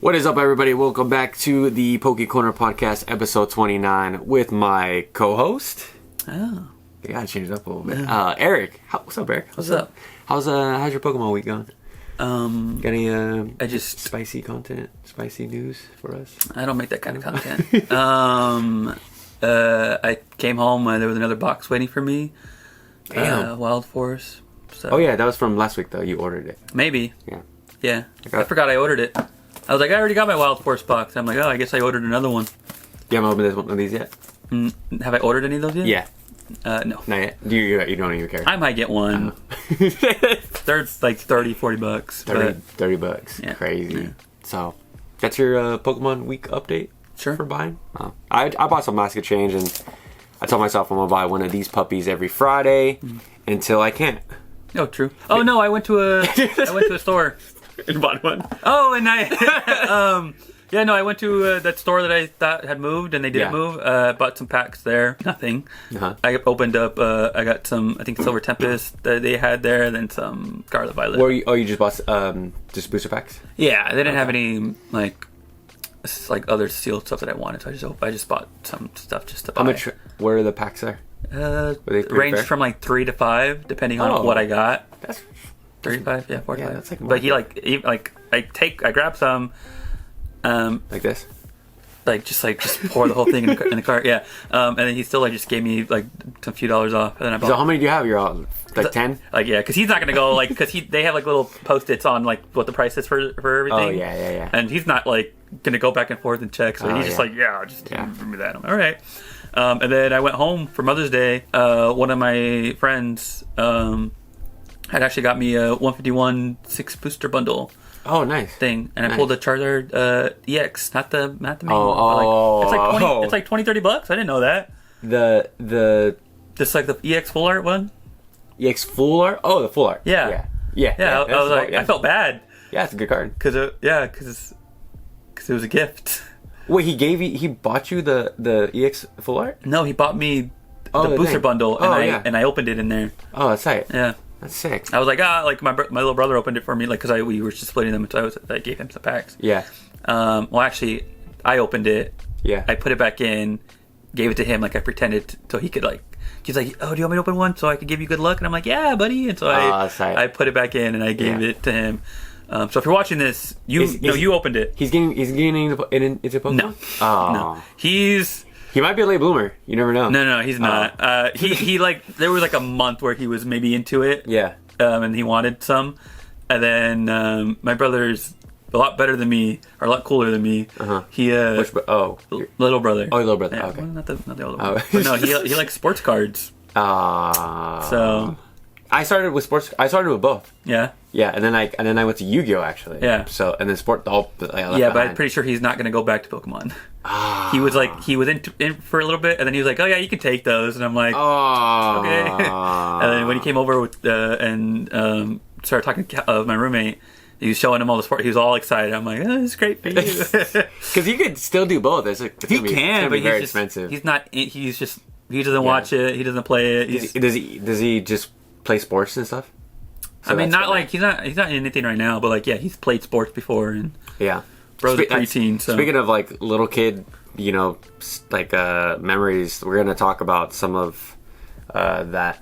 What is up, everybody? Welcome back to the Poke Corner Podcast, episode 29, with my co-host. Oh. I gotta change it up a little bit. Eric. What's up, Eric? What's up? How's your Pokemon week going? Got any spicy content, spicy news for us? I don't make that kind of content. I came home and there was another box waiting for me. Damn. Wild Force. So. Oh yeah, that was from last week though. You ordered it. Maybe. Yeah. I forgot I ordered it. I was like, I already got my Wild Force box. I'm like, I guess I ordered another one. You haven't opened one of these yet? Have I ordered any of those yet? Yeah. No. Not yet? You don't even care? I might get one. They're like $30, $40. 30 bucks. Yeah. Crazy. Yeah. So, that's your Pokemon week update? Sure. For buying? Oh. I bought some basket change, and I told myself I'm going to buy one of these puppies every Friday until I can't. Oh, true. Oh, no, I went to a store. And bought one. Oh, and I went to that store that I thought had moved, and they didn't move. Bought some packs there. Nothing. Uh-huh. I opened up. I got some. I think Silver Tempest that they had there, then some Scarlet Violet. You just bought just booster packs? Yeah, they didn't have any like other sealed stuff that I wanted. So I just bought some stuff just to buy. How much? Where are the packs there? Ranged from like 3 to 5, depending on what I got. That's 35, yeah, 45. Yeah, that's like but I grab some. Like this? Just pour the whole thing in the cart, yeah. And then he still just gave me like a few dollars off. And then I bought. So how many do you have? You're all like 10? Because he's not gonna go because they have like little post-its on like what the price is for everything. Oh yeah. And he's not like gonna go back and forth and check. So he's just give me that. I'm like, all right. And then I went home for Mother's Day. One of my friends had actually got me a 151 6 booster bundle. Oh, nice thing, and I pulled the Charizard EX, not the main one. It's like $20-$30. I didn't know that. The just like the EX full art one. EX full art? Oh, the full art. Yeah. I was like, I felt bad. Yeah, it's a good card. Because it was a gift. Wait, he bought you the EX full art? No, he bought me the booster bundle, and I opened it in there. Oh, that's tight. Yeah. That's sick. I was like, my little brother opened it for me, because we were just splitting them, so I gave him some packs. Yeah. Well, actually, I opened it. Yeah. I put it back in, gave it to him, I pretended, so he could he's like, oh, do you want me to open one so I could give you good luck? And I'm like, yeah, buddy. And so I put it back in and I gave it to him. So if you're watching this, you opened it. He's getting into Pokemon? No. Oh. No. He might be a late bloomer. You never know. No, he's not. He there was like a month where he was maybe into it. Yeah. And he wanted some. And then my brother's a lot better than me, or a lot cooler than me. Uh-huh. He little brother. Oh, your little brother. Yeah, okay. Well, not the older one. But no, he likes sports cards. So I started with both. Yeah. Yeah, and then I went to Yu-Gi-Oh actually. Yeah. So and then sport but I'm pretty sure he's not going to go back to Pokemon. He was in for a little bit, and then he was like, "Oh yeah, you can take those," and I'm like, "Okay." And then when he came over with and started talking to my roommate, he was showing him all the sport. He was all excited. I'm like, "Oh, this is great for you." Because he could still do both. It's but he's very expensive. He's not. He doesn't watch it. He doesn't play it. Does he just play sports and stuff? So he's not in anything right now, but he's played sports before and bro's a preteen. So speaking of little kid, memories, we're gonna talk about some of that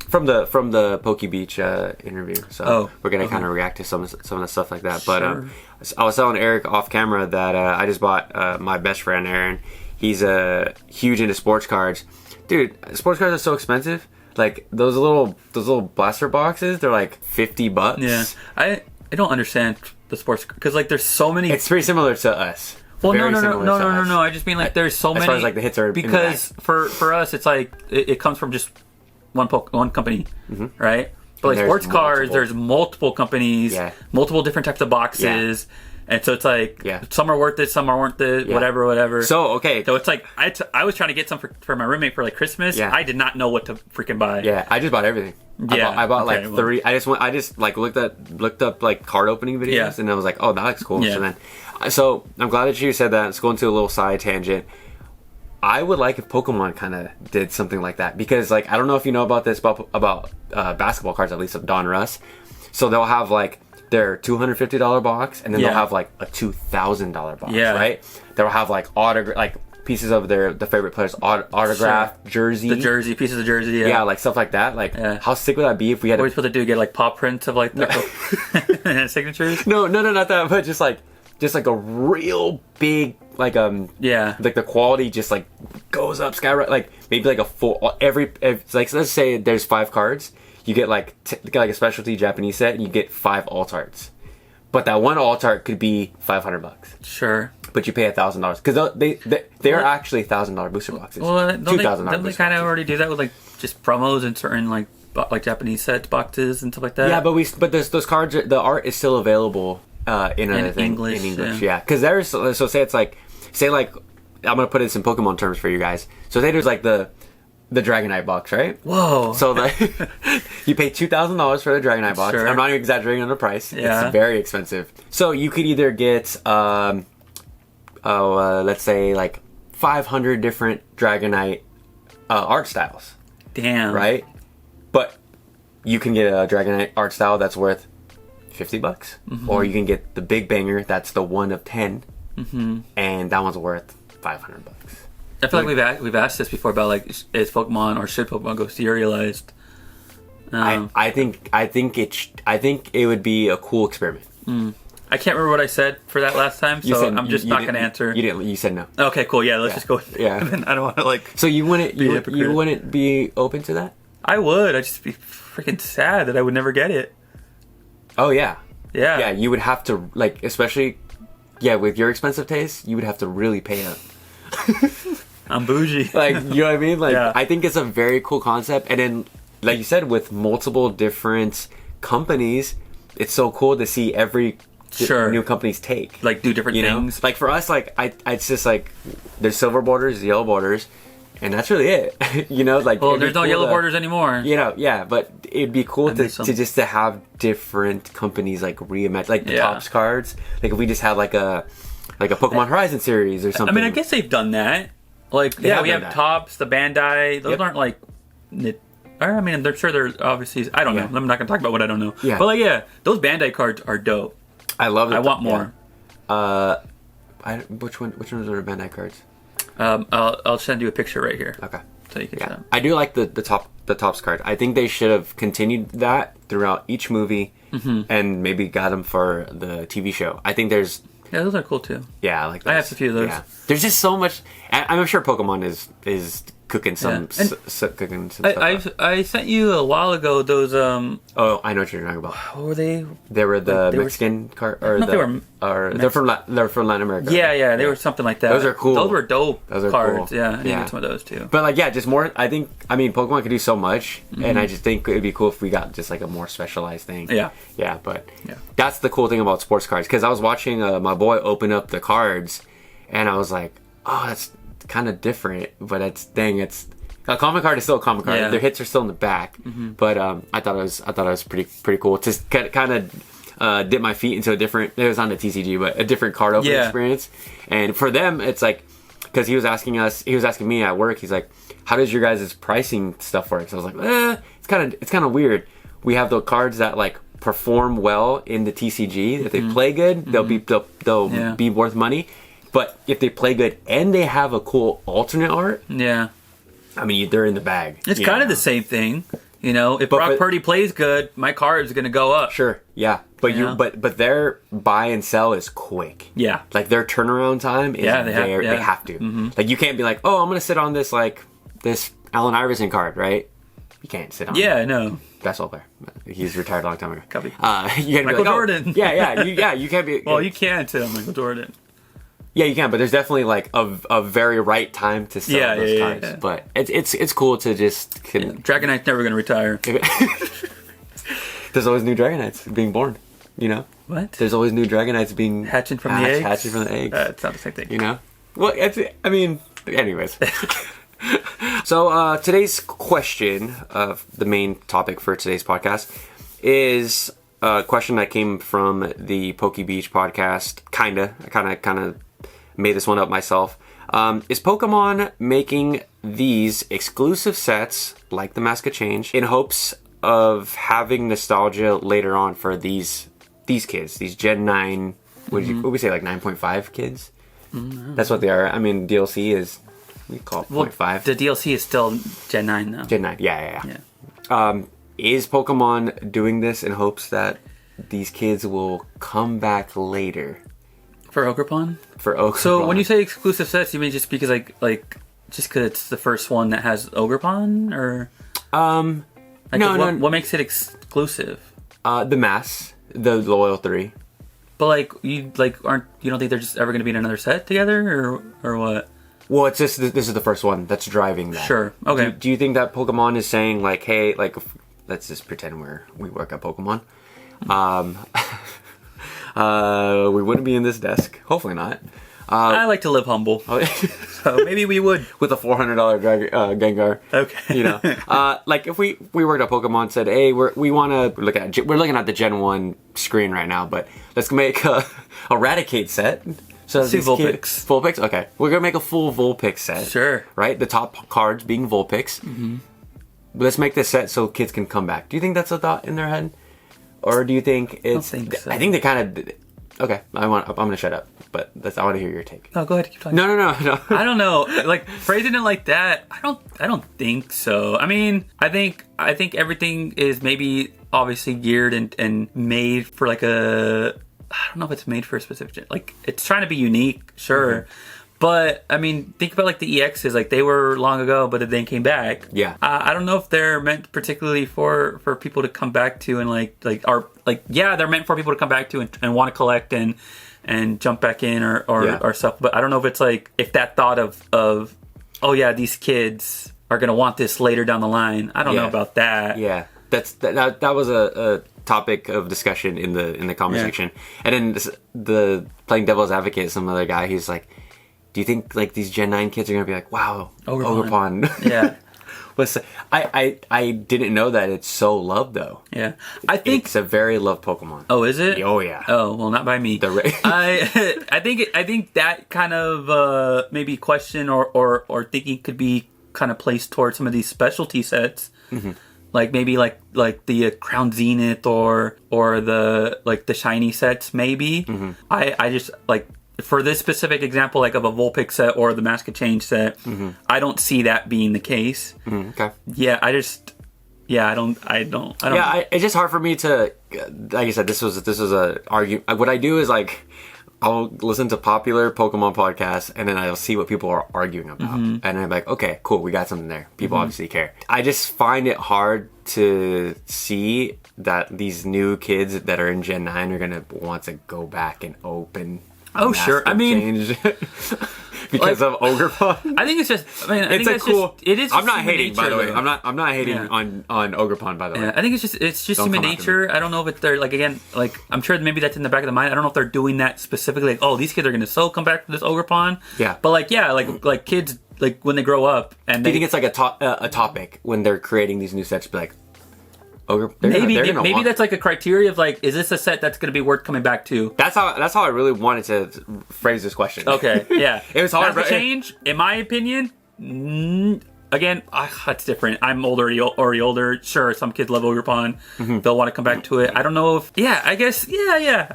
from the Poke Beach interview. So we're gonna kind of react to some of the stuff like that. Sure. But I was telling Eric off camera that I just bought my best friend Aaron. He's huge into sports cards, dude. Sports cards are so expensive. Like those little blaster boxes, they're like $50. Yeah, I don't understand the sports because there's so many. It's pretty similar to us. Well, no. I just mean there's so many. As far as the hits are because for us it's it comes from just one company, right? But sports cards, there's multiple companies, multiple different types of boxes. Yeah. And so it's some are worth it, some are worth it, whatever. So it's I was trying to get some for my roommate for Christmas. Yeah. I did not know what to freaking buy. Yeah, I just bought everything. Yeah, I bought 3. I just looked up card opening videos, and I was like, oh, that looks cool. Yeah. So I'm glad that you said that. Let's go into a little side tangent. I would like if Pokemon kind of did something like that because I don't know if you know about this about basketball cards, at least of Don Russ. So they'll have their $250 box, and then they'll have like a $2,000 box, right? They'll have like pieces of the favorite players' autograph jersey, pieces of jersey, like stuff like that. Like, how sick would that be if we had? What are we supposed to do? Get like paw prints of like the signatures? No, not that, but just like a real big like like the quality just like goes up skyrocket. Like maybe like a full like let's say there's 5 cards, you get like a specialty Japanese set, and you get 5 alt arts. But that one alt art could be $500. Sure. But you pay $1,000 because they are actually $1,000 booster boxes. Well, $2,000. Don't they kind of already do that with like just promos and certain like Japanese set boxes and stuff like that? Yeah, but those cards, the art is still available in English. Yeah, because there's so say I'm gonna put this in Pokemon terms for you guys. So say there's like the Dragonite box, right? Whoa. So you pay $2,000 for the Dragonite box. Sure. I'm not even exaggerating on the price. Yeah. It's very expensive. So you could either get, let's say like 500 different Dragonite art styles. Damn. Right? But you can get a Dragonite art style that's worth $50. Or you can get the big banger, that's the 1 of 10. And that one's worth $500. I feel like we've asked this before about like is Pokemon or should Pokemon go serialized? I think it would be a cool experiment. I can't remember what I said for that last time, so I'm just not gonna answer. You didn't. You said no. Okay, cool. Yeah, let's just go. Yeah, I don't want to like. So you wouldn't be open to that? I would. I'd just be freaking sad that I would never get it. Oh yeah. Yeah. You would have to like, especially, with your expensive taste, you would have to really pay up. I'm bougie. Like, you know what I mean? Like, I think it's a very cool concept. And then, like you said, with multiple different companies, it's so cool to see every new company's take. Like, do different things. Like, for us, like, it's just like, there's silver borders, yellow borders, and that's really it. Like... Well, there's no yellow borders anymore. But it'd be cool to have different companies, like, reimagine, like, the Topps cards. Like, if we just had, like a Pokemon Horizon series or something. I mean, I guess they've done that. Like, we have Topps, the Bandai. Those aren't like... I mean, I'm sure they're obviously... I don't know. I'm not going to talk about what I don't know. Yeah. But, like, those Bandai cards are dope. I love them. I want more. Which ones are the Bandai cards? I'll send you a picture right here. Okay. So you can see them. I do like the Topps card. I think they should have continued that throughout each movie and maybe got them for the TV show. I think there's... Yeah, those are cool too. Yeah, I like those. I have a few of those. Yeah. There's just so much. I'm sure Pokemon is cooking some stuff. I sent you a while ago those. Oh, I know what you're talking about. What were they? They were the Mexican card, or they're from Latin America. Yeah, they were something like that. Those are cool. Those were dope. Those are cards. Cool. Yeah, I need to get some of those too. But like, just more. I mean, Pokemon could do so much, and I just think it'd be cool if we got just like a more specialized thing. Yeah, but that's the cool thing about sports cards, because I was watching my boy open up the cards, and I was like, oh, that's kind of different, but it's a common card is still a common card. Yeah. Their hits are still in the back, but I thought it was pretty cool to kind of dip my feet into a different. It was on the TCG, but a different card opening experience. And for them, it's like, because he was asking me at work. He's like, "How does your guys' pricing stuff work?" So I was like, it's kind of weird. We have the cards that like perform well in the TCG. If they play good, they'll be worth money. But if they play good and they have a cool alternate art, I mean, they're in the bag. It's kind of the same thing, If Brock Purdy plays good, my card is going to go up. Sure, yeah, but their buy and sell is quick. Yeah, like their turnaround time is they have to. Like you can't be like, oh, I'm going to sit on this this Allen Iverson card, right? You can't sit on. Yeah, I know. Basketball player. He's retired a long time ago. Copy. You Michael Jordan. You can't be. Well, you can sit on Michael Jordan. Yeah, you can, but there's definitely like a very right time to sell those cards. Yeah. But it's cool to just. Dragonite's never going to retire. There's always new Dragonites being born. What? There's always new Dragonites being hatching from the eggs. Hatching from the eggs. It's not the same thing. Well, anyways. So today's question of the main topic for today's podcast is a question that came from the Poke Beach podcast. I kind of made this one up myself. Is Pokemon making these exclusive sets like the Mask of Change in hopes of having nostalgia later on for these these kids, these Gen 9, what we say, like 9.5 kids? That's what they are. I mean, DLC is, we call it 0.5. The DLC is still Gen 9 though. Gen 9, yeah. Is Pokemon doing this in hopes that these kids will come back later? For Ogerpon? For Ogerpon. So when you say exclusive sets, you mean just because like just because it's the first one that has Ogerpon, or no. What makes it exclusive? The mass, the loyal 3. But like you don't think they're just ever going to be in another set together, or what? Well, it's just this is the first one that's driving that. Sure. Okay. Do you think that Pokemon is saying like, hey, like, let's just pretend we work at Pokemon. We wouldn't be in this desk. Hopefully not. I like to live humble, so maybe we would with a $400 Gengar. Okay, you know, like if we worked at Pokemon, said, hey, we're looking at the Gen 1 screen right now, but let's make a Raticate set. So Vulpix. Vulpix? Okay. We're going to make a full Vulpix set. Sure. Right? The top cards being Vulpix. Mm-hmm. Let's make this set so kids can come back. Do you think that's a thought in their head? Or do you think it's... I don't think so. I think they kind of... Okay. I'm going to shut up. But I want to hear your take. No, go ahead. Keep talking. No. I don't know. Like, phrasing it like that, I don't think so. I mean, I think everything is maybe obviously geared and made for like a... I don't know if it's made for a specific... Like, it's trying to be unique, sure. Mm-hmm. But, I mean, think about, like, the EXs. Like, they were long ago, but then came back. Yeah. I don't know if they're meant particularly for people to come back to and, they're meant for people to come back to and want to collect and jump back in or stuff. But I don't know if it's, like, if that thought of oh, yeah, these kids are going to want this later down the line. I don't know about that. Yeah. That was a topic of discussion in the comment section. And then the playing devil's advocate, some other guy, he's like, do you think like these Gen 9 kids are gonna be like, wow, Ogerpon? Yeah. I didn't know that it's so loved though. Yeah. I think it's a very loved Pokemon. Oh, is it? Oh yeah. Oh, well, not by me. I think that kind of maybe question or thinking could be kind of placed towards some of these specialty sets. Mm-hmm. Like maybe like the Crown Zenith or the shiny sets maybe. Mm-hmm. I just like for this specific example like of a Vulpix set or the Mask of Change set, mm-hmm. I don't see that being the case. Mm-hmm. Okay. Yeah, I don't. Yeah, it's just hard for me to, like I said, this was a argument. What I do is like I'll listen to popular Pokemon podcasts and then I'll see what people are arguing about. Mm-hmm. And I'm like, okay, cool, we got something there. People obviously care. I just find it hard to see that these new kids that are in Gen 9 are going to want to go back and open. Oh, sure. I mean... because of Ogerpon. I think it's just... I think it's cool... It is I'm not hating, by the way. I'm not hating on Ogerpon, by the way. I think it's just human nature. I don't know if they're, like, again, like, I'm sure maybe that's in the back of the mind. I don't know if they're doing that specifically. Like, oh, these kids are going to come back to this Ogerpon. Yeah. But, like kids, like, when they grow up and do you think it's, like, a topic when they're creating these new sets? Be like, maybe that's like a criteria of like, is this a set that's going to be worth coming back to? That's how I really wanted to phrase this question. Okay, yeah. It was hard. That's a change, in my opinion. Again, that's different. I'm already older. Sure, some kids love Ogerpon. Mm-hmm. They'll want to come back to it. I don't know if. Yeah, I guess. Yeah.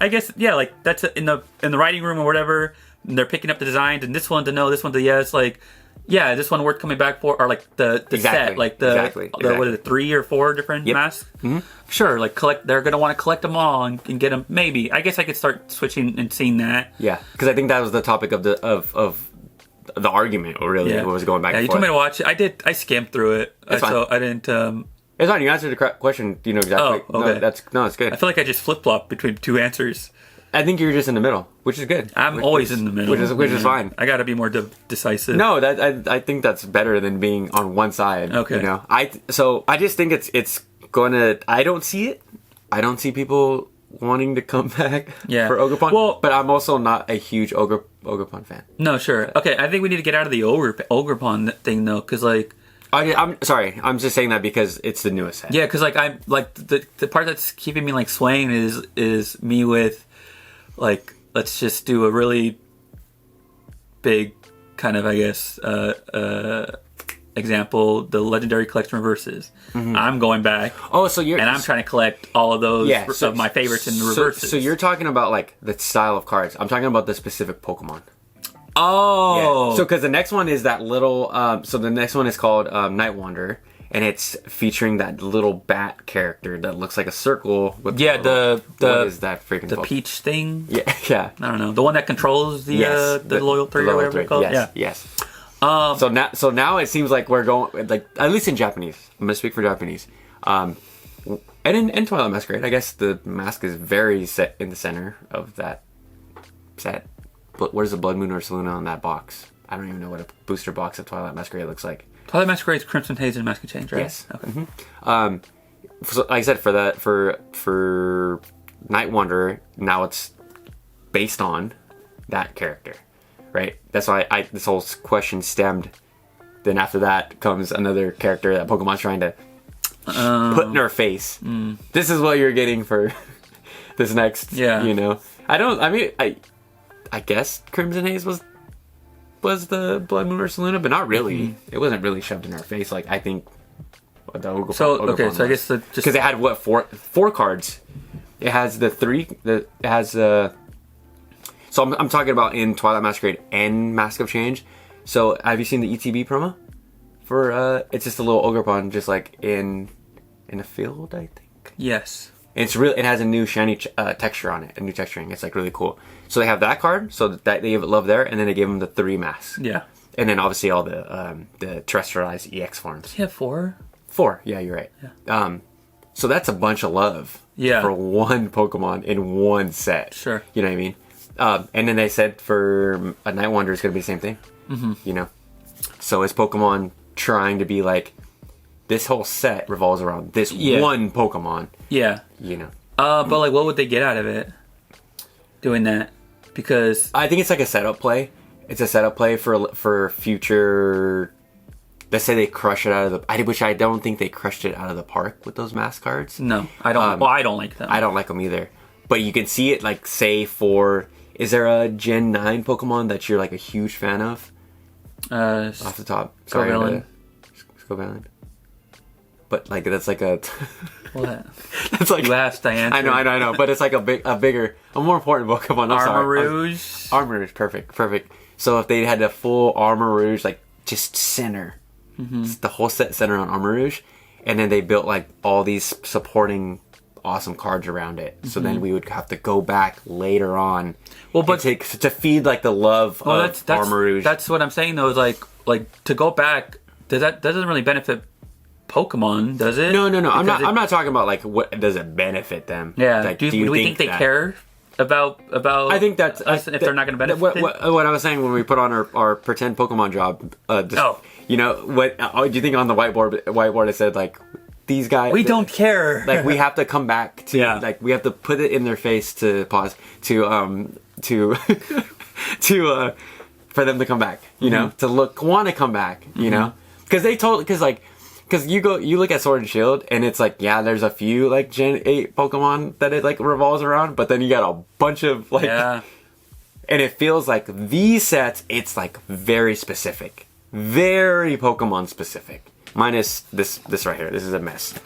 Like that's in the writing room or whatever. And they're picking up the designs, and this one's a no, this one's a yes. Like. Yeah, this one worth coming back for, or like the set, like the what is it, 3 or 4 different masks? Mm-hmm. Sure, like they're gonna want to collect them all and get them. Maybe I guess I could start switching and seeing that. Yeah, because I think that was the topic of the argument, or really what was going back. Yeah, and you forth. told me to watch it. I skimmed through it, so I didn't. It's fine. You answered the correct question. You know exactly. Oh, okay. No, it's good. I feel like I just flip flop between 2 answers. I think you're just in the middle, which is good. I'm always in the middle, which is fine. I got to be more decisive. No, I think that's better than being on one side. Okay. You know, I just think it's gonna. I don't see it. I don't see people wanting to come back for Ogerpon. Well, but I'm also not a huge Ogerpon fan. No, sure. Okay, I think we need to get out of the Ogerpon thing though, because like. I'm sorry. I'm just saying that because it's the newest set. Yeah, because like I'm like the part that's keeping me like swaying is me with. Like, let's just do a really big kind of, I guess, example, the Legendary Collection reverses. I'm going back. Oh, so you're... And I'm trying to collect all of those of my favorites in the reverses. So you're talking about, like, the style of cards. I'm talking about the specific Pokemon. Oh! Yeah. So, because the next one is that little... so the next one is called Night Wanderer. And it's featuring that little bat character that looks like a circle with what is that freaking the Pokemon? Peach thing? Yeah. I don't know. The one that controls the loyal three or whatever it's called? Yes. So now it seems like we're going, like, at least in Japanese. I'm gonna speak for Japanese. And in Twilight Masquerade, I guess the mask is very set in the center of that set. But where's the Blood Moon or Saluna on that box? I don't even know what a booster box of Twilight Masquerade looks like. Twilight Masquerade is Crimson Haze and Mask of Change, right? Yes. Okay. So, like I said, for Night Wanderer, now it's based on that character, right? That's why this whole question stemmed. Then after that comes another character that Pokemon's trying to put in our face. This is what you're getting for this next. Yeah. You know, I guess Crimson Haze was the Blood Moon or Saluna, but not really. It wasn't really shoved in our face. Like, I think the Ogre. So I guess because it had what four cards. It has the three. It has So I'm talking about in Twilight Masquerade and Mask of Change. So have you seen the ETB promo? For it's just a little Ogerpon, just like in a field, I think. Yes. It's really, it has a new shiny texture on it, a new texturing. It's like really cool. So they have that card, so that they gave it love there, and then they gave them the 3 masks. Yeah. And then obviously all the terrestrialized EX forms. Yeah, 4. 4, yeah, you're right. Yeah. So that's a bunch of love. Yeah. For one Pokemon in one set. Sure. You know what I mean? And then they said for a Night Wanderer it's going to be the same thing. You know? So is Pokemon trying to be like, this whole set revolves around this one Pokemon. Yeah. You know. But like, what would they get out of it? Doing that? Because I think it's like a setup play. It's a setup play for future. Let's say they crush it out of the. Which I don't think they crushed it out of the park with those mask cards. No, I don't. Well, I don't like them. I don't like them either. But you can see it, like, say for. Is there a Gen 9 Pokemon that you're like a huge fan of? Off the top, Scovillain. Scovillain. But like that's like a. What? That's like you asked, I answered. I know, but it's like a more important Pokemon. Armarouge. Armarouge, perfect. So if they had a full Armarouge, like just center, the whole set center on Armarouge, and then they built like all these supporting awesome cards around it. So then we would have to go back later on. Well, but to feed like the love of Armarouge. That's what I'm saying though. Is like to go back. That doesn't really benefit Pokemon, does it? No. I'm not talking about like what does it benefit them. Yeah. Like, do we think they care about? I think that's us if they're not going to benefit. What I was saying when we put on our pretend Pokemon job. You know what? Do you think on the whiteboard it said like these guys? We don't care. Like we have to come back to like we have to put it in their face to pause to for them to come back. You know, to want to come back. You know, because Because you look at Sword and Shield, and it's like, yeah, there's a few, like, Gen 8 Pokemon that it, like, revolves around, but then you got a bunch of, like... Yeah. And it feels like these sets, it's, like, very specific. Very Pokemon specific. Minus this right here. This is a mess.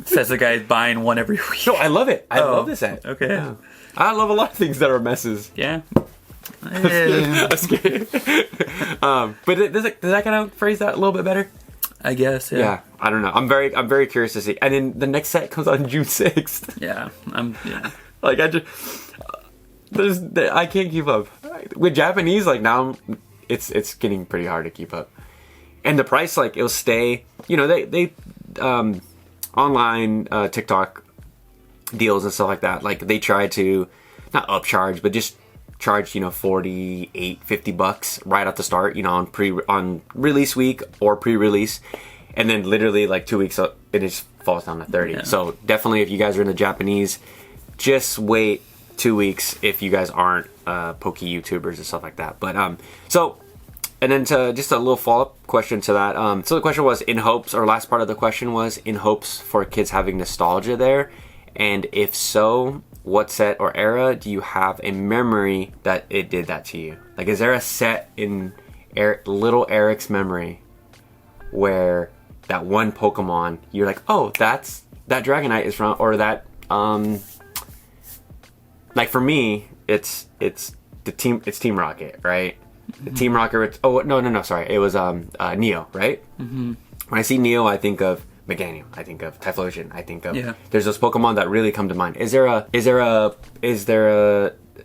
Says the guy buying one every week. No, I love it. I love this set. Okay. Yeah. I love a lot of things that are messes. Yeah. I'm scared. But does that kind of phrase that a little bit better? I guess, yeah. Yeah, I don't know. I'm very curious to see. And then the next set comes on June 6th. Yeah, Like I can't keep up with Japanese. Like now, it's getting pretty hard to keep up. And the price, like it'll stay. You know, they online TikTok deals and stuff like that. Like they try to not upcharge, but just charge, you know, $48, $50 right at the start, you know, on release week or pre-release, and then literally like 2 weeks up, it just falls down to 30. Yeah. So definitely, if you guys are in the Japanese, just wait 2 weeks if you guys aren't Poke YouTubers and stuff like that. But and then to just a little follow-up question to that. So the question was in hopes, or last part of the question was in hopes for kids having nostalgia there, and if so, what set or era do you have a memory that it did that to you? Like, is there a set in little Eric's memory where that one Pokemon, you're like, oh, that Dragonite is from, or that, like for me, it's Team Rocket, right? Mm-hmm. Team Rocket, sorry, it was Neo, right? Mm-hmm. When I see Neo, I think of Meganium, I think of Typhlosion, I think of, there's those Pokemon that really come to mind. Is there a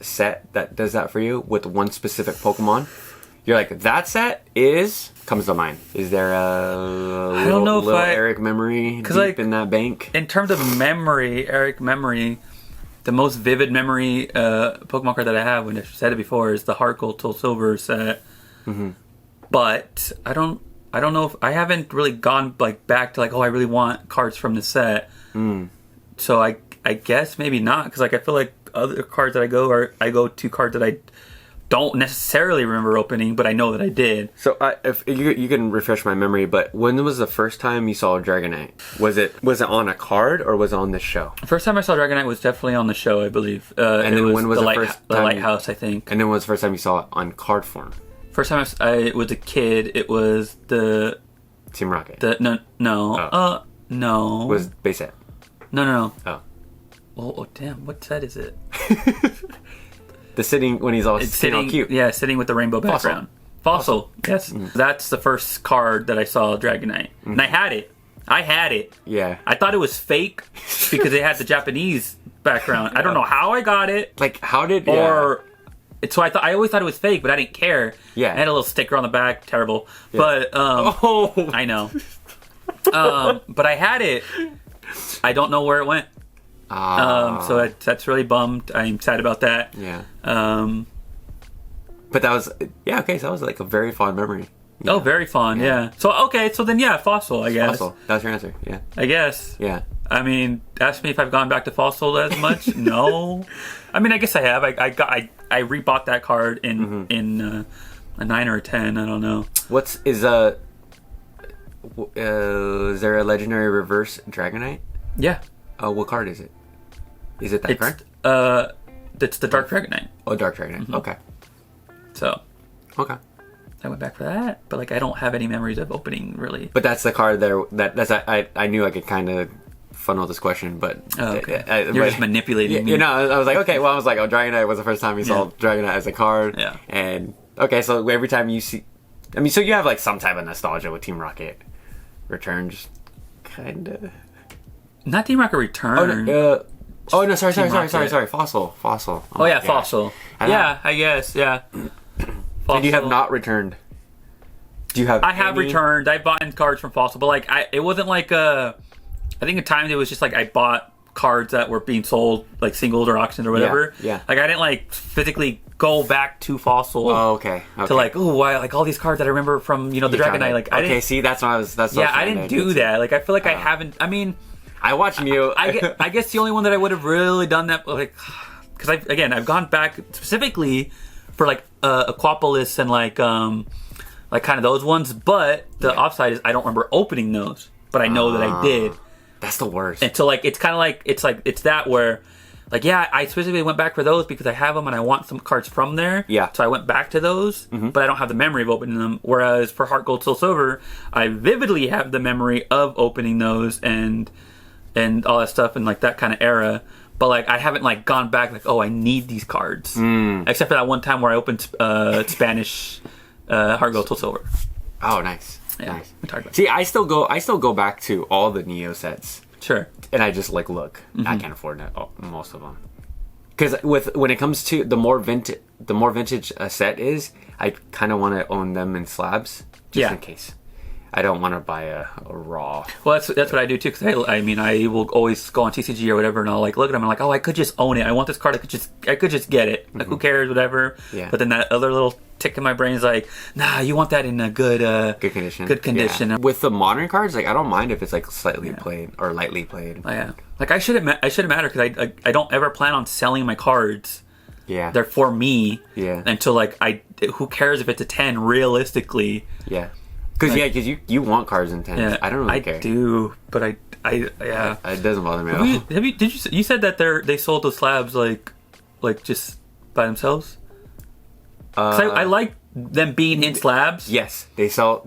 set that does that for you with one specific Pokemon? You're like, that set comes to mind. Is there I don't know little Eric memory deep like, in that bank? In terms of memory, Eric memory, the most vivid memory Pokemon card that I have, when I've said it before, is the Heart Gold Soul Silver set. Mm-hmm. But I don't know if I haven't really gone like back to like, oh, I really want cards from the set. So I guess maybe not, because like I feel like other cards that I go to cards that I don't necessarily remember opening, but I know that I did. So if you can refresh my memory, but when was the first time you saw Dragonite? Was it on a card or was it on the show? The first time I saw Dragonite was definitely on the show, I believe. And then when was the first time? The Lighthouse, I think. And then when was the first time you saw it on card form? First time I was a kid, it was the Team Rocket. No. Was base set? No. Oh. Oh damn! What set is it? The sitting when he's all sitting all cute. Yeah, sitting with the rainbow background. Fossil. Yes, That's the first card that I saw Dragonite, and I had it. Yeah. I thought it was fake because it had the Japanese background. I don't know how I got it. Like how did? So I always thought it was fake, but I didn't care. Yeah. I had a little sticker on the back. Terrible. Yeah. But I know. But I had it. I don't know where it went. So that's really bummed. I'm sad about that. Yeah. But that was okay. So that was like a very fond memory. Yeah. Oh, very fond. Yeah. So then Fossil. I guess. Fossil. That's your answer. Yeah. I guess. Yeah. I mean, ask me if I've gone back to Fossil as much. No. I mean, I guess I have. I rebought that card in a 9 or a 10. I don't know. Is there a legendary reverse Dragonite? Yeah. What card is it? Is it that card? It's the Dark Dragonite. Oh, Dark Dragonite. Mm-hmm. Okay. So. Okay. I went back for that, but like I don't have any memories of opening really. But that's the card there. I knew I could kind of funnel this question, but you're just manipulating me. You know, I was like, okay, well, I was like, oh, Dragonite was the first time you saw Dragonite as a card. Yeah. And okay, so every time you see, I mean, so you have like some type of nostalgia with Team Rocket Returns, kind of. Not Team Rocket Return. Sorry. Fossil. Oh yeah, Fossil. Yeah, I guess. Yeah. And you have not returned. Do you have? I have returned. I bought cards from Fossil, but like it wasn't like I think at times it was just like I bought cards that were being sold like singles or auctions or whatever. Yeah. Like I didn't like physically go back to Fossil. Oh, okay. To like, why like all these cards that I remember from the Dragonite. Like I didn't. See, that's what I was. That's I didn't do that. Like I feel like I haven't. I mean. I watched you. I guess the only one that I would have really done that, like, because I've gone back specifically for like Aquapolis and like kind of those ones. But the offside is I don't remember opening those, but I know that I did. That's the worst. And so like it's kind of like it's that where like I specifically went back for those because I have them and I want some cards from there. Yeah. So I went back to those, but I don't have the memory of opening them. Whereas for Heart Gold Soul Silver, I vividly have the memory of opening those and all that stuff and like that kind of era, but like I haven't like gone back like, oh, I need these cards, except for that one time where I opened Spanish Heart Gold Soul Silver. Oh, nice. Yeah, nice. We talked about See, I still go back to all the Neo sets. Sure. And I just like look. I can't afford most of them because when it comes to the more vintage a set is, I kind of want to own them in slabs just in case. I don't want to buy a raw. Well, that's what I do too. Because I mean, I will always go on TCG or whatever, and I'll like look at them and like, oh, I could just own it. I want this card. I could just get it. Like, who cares? Whatever. Yeah. But then that other little tick in my brain is like, nah, you want that in a good condition. Good condition. Yeah. With the modern cards, like I don't mind if it's like slightly played or lightly played. Oh, yeah. Like I shouldn't matter because I don't ever plan on selling my cards. Yeah. They're for me. Yeah. Until like who cares if it's a 10 realistically? Yeah. Because you want cards in 10s. Yeah, I don't really care. I do, but I it doesn't bother me at all. You said that they sold the slabs like just by themselves? I like them being in slabs. Yes, they sell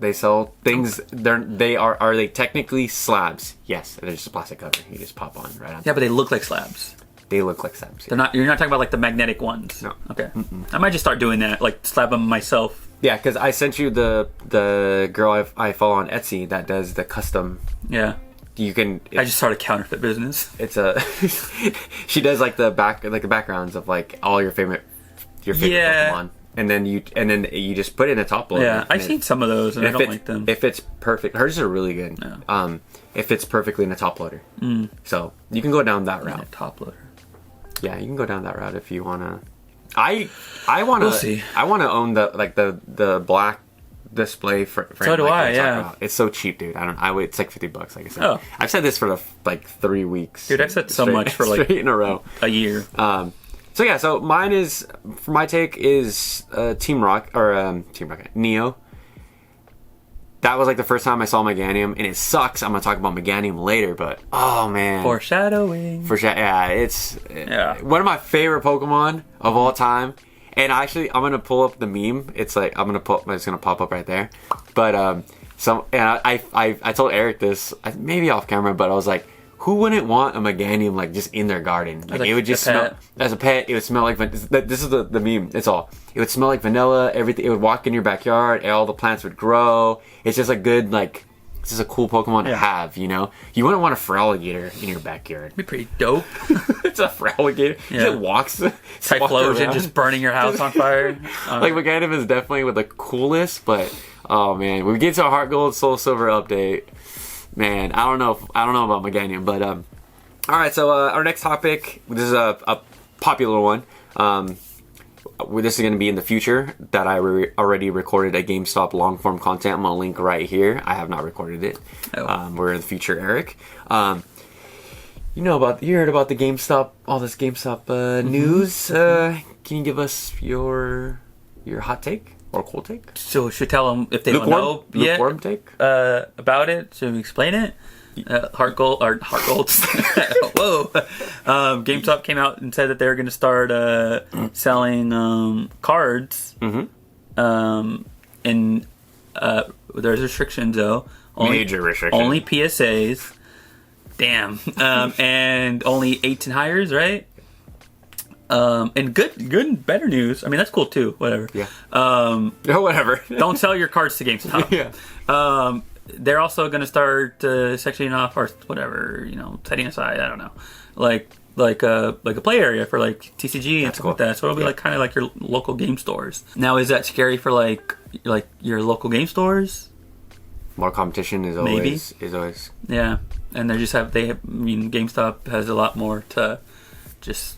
things. Are they technically slabs? Yes, they're just a plastic cover. You just pop on right on. Yeah, but they look like slabs. They look like slabs. Yeah. They're not. You're not talking about like the magnetic ones. No. Okay. Mm-mm. I might just start doing that. Like slab them myself. Yeah, because I sent you the girl I follow on Etsy that does the custom. Yeah. You can. I just started counterfeit business. It's a. She does like the backgrounds of like all your favorite Pokemon. And then you just put it in a top loader. Yeah, I've seen some of those, and I don't like them. If it's perfect, hers are really good. Yeah. If it's perfectly in a top loader, so you can go down that route. Yeah, top loader. Yeah, you can go down that route if you wanna. I wanna. We'll see. I wanna own the black display for. So do I. Yeah. It's so cheap, dude. It's like $50. Like I said. Oh. I've said this for like 3 weeks. Dude, I've said so much for like straight in a row. A year. So yeah, so mine is, for my take, is Team Rocket, Neo. That was like the first time I saw Meganium, and it sucks. I'm gonna talk about Meganium later, but oh man, foreshadowing. Yeah, it's one of my favorite Pokemon of all time. And actually, I'm gonna pull up the meme. It's like it's gonna pop up right there. But I told Eric this maybe off camera, but I was like, who wouldn't want a Meganium like just in their garden? Like it would just smell as a pet. It would smell like this is the meme. It's all. It would smell like vanilla. Everything. It would walk in your backyard. And all the plants would grow. It's just a good like. This is a cool Pokemon to have. You know. You wouldn't want a Feraligatr in your backyard. It'd be pretty dope. It's a Feraligatr. Yeah. It walks. Typhlosion just burning your house on fire. Like Meganium is definitely with the coolest, but oh man, when we get to a Heart Gold Soul Silver update. Man, I don't know about Meganium, but all right. So our next topic. This is a popular one. This is going to be in the future. That I already recorded a GameStop long form content. I'm gonna link right here. I have not recorded it. Oh. We're in the future, Eric. You heard about the GameStop, all this GameStop news. Can you give us your hot take? Or cool take? So should tell them if they don't know yet take? About it. Should we explain it? Heart Golds. Whoa. GameStop came out and said that they're going to start selling cards. Mm-hmm. And there's restrictions though. Major restrictions. Only PSAs. Damn. And only 8s and higher, right? And good and better news. I mean, that's cool too. Whatever. Yeah. Whatever. Don't sell your cards to GameStop. Yeah. They're also going to start sectioning off or whatever, setting aside. I don't know, like a play area for like TCG and stuff like that. So it'll be like kind of like your local game stores. Now, is that scary for like your local game stores? More competition is always Yeah, and GameStop has a lot more to just.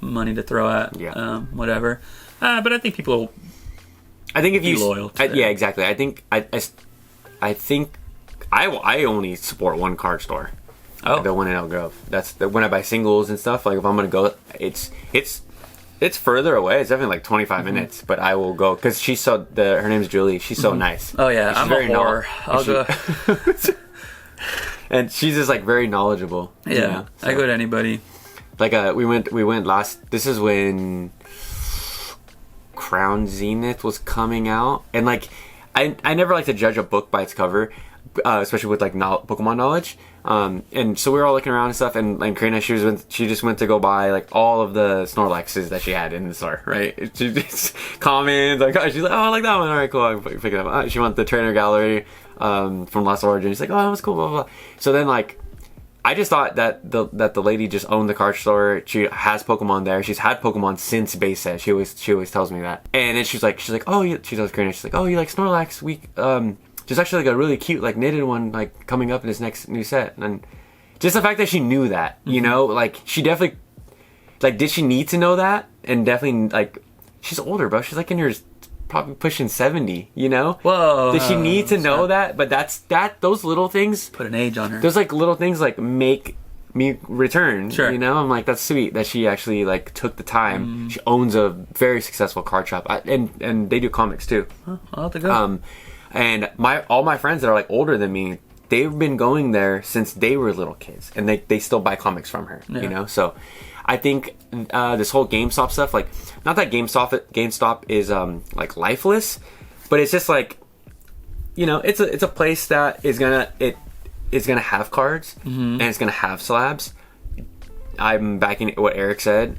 Money to throw at, whatever. But I think people. I think if be loyal. Yeah, exactly. I think I only support one card store. Oh, the one in Elk Grove. That's when I buy singles and stuff. Like if I'm gonna go, it's further away. It's definitely like 25 minutes, but I will go because her name's Julie. She's so nice. Oh yeah, I'm very a whore. I'll go. And she's just like very knowledgeable. Yeah, so. I go to anybody. Like we went last. This is when Crown Zenith was coming out, and like I never like to judge a book by its cover, especially with like Pokemon knowledge. And so we were all looking around and stuff, and Karina, she just went to go buy like all of the Snorlaxes that she had in the store, right? She just comments like, she's like, oh, I like that one. All right, cool. I can pick it up. She went to the trainer gallery from Lost Origin. She's like, oh, that was cool. Blah blah blah. So then like. I just thought that the lady just owned the card store. She has Pokemon there. She's had Pokemon since base set. She always tells me that. And then she's like, oh, she tells Karina, she's like, oh, you like Snorlax? There's actually like a really cute like knitted one like coming up in this next new set. And just the fact that she knew that, like she definitely, like, did she need to know that? And definitely like, she's older, bro. She's like in her probably pushing 70, Whoa. Does she need to know that? But those little things put an age on her. Those like little things like make me return. Sure. I'm like, that's sweet that she actually like took the time. She owns a very successful card shop, and they do comics too. Huh, I'll have to go. And all my friends that are like older than me, they've been going there since they were little kids, and they still buy comics from her. So I think this whole GameStop stuff, like, not that GameStop is like lifeless, but it's just like, you know, it's a place that is gonna have cards and it's gonna have slabs. I'm backing what Eric said.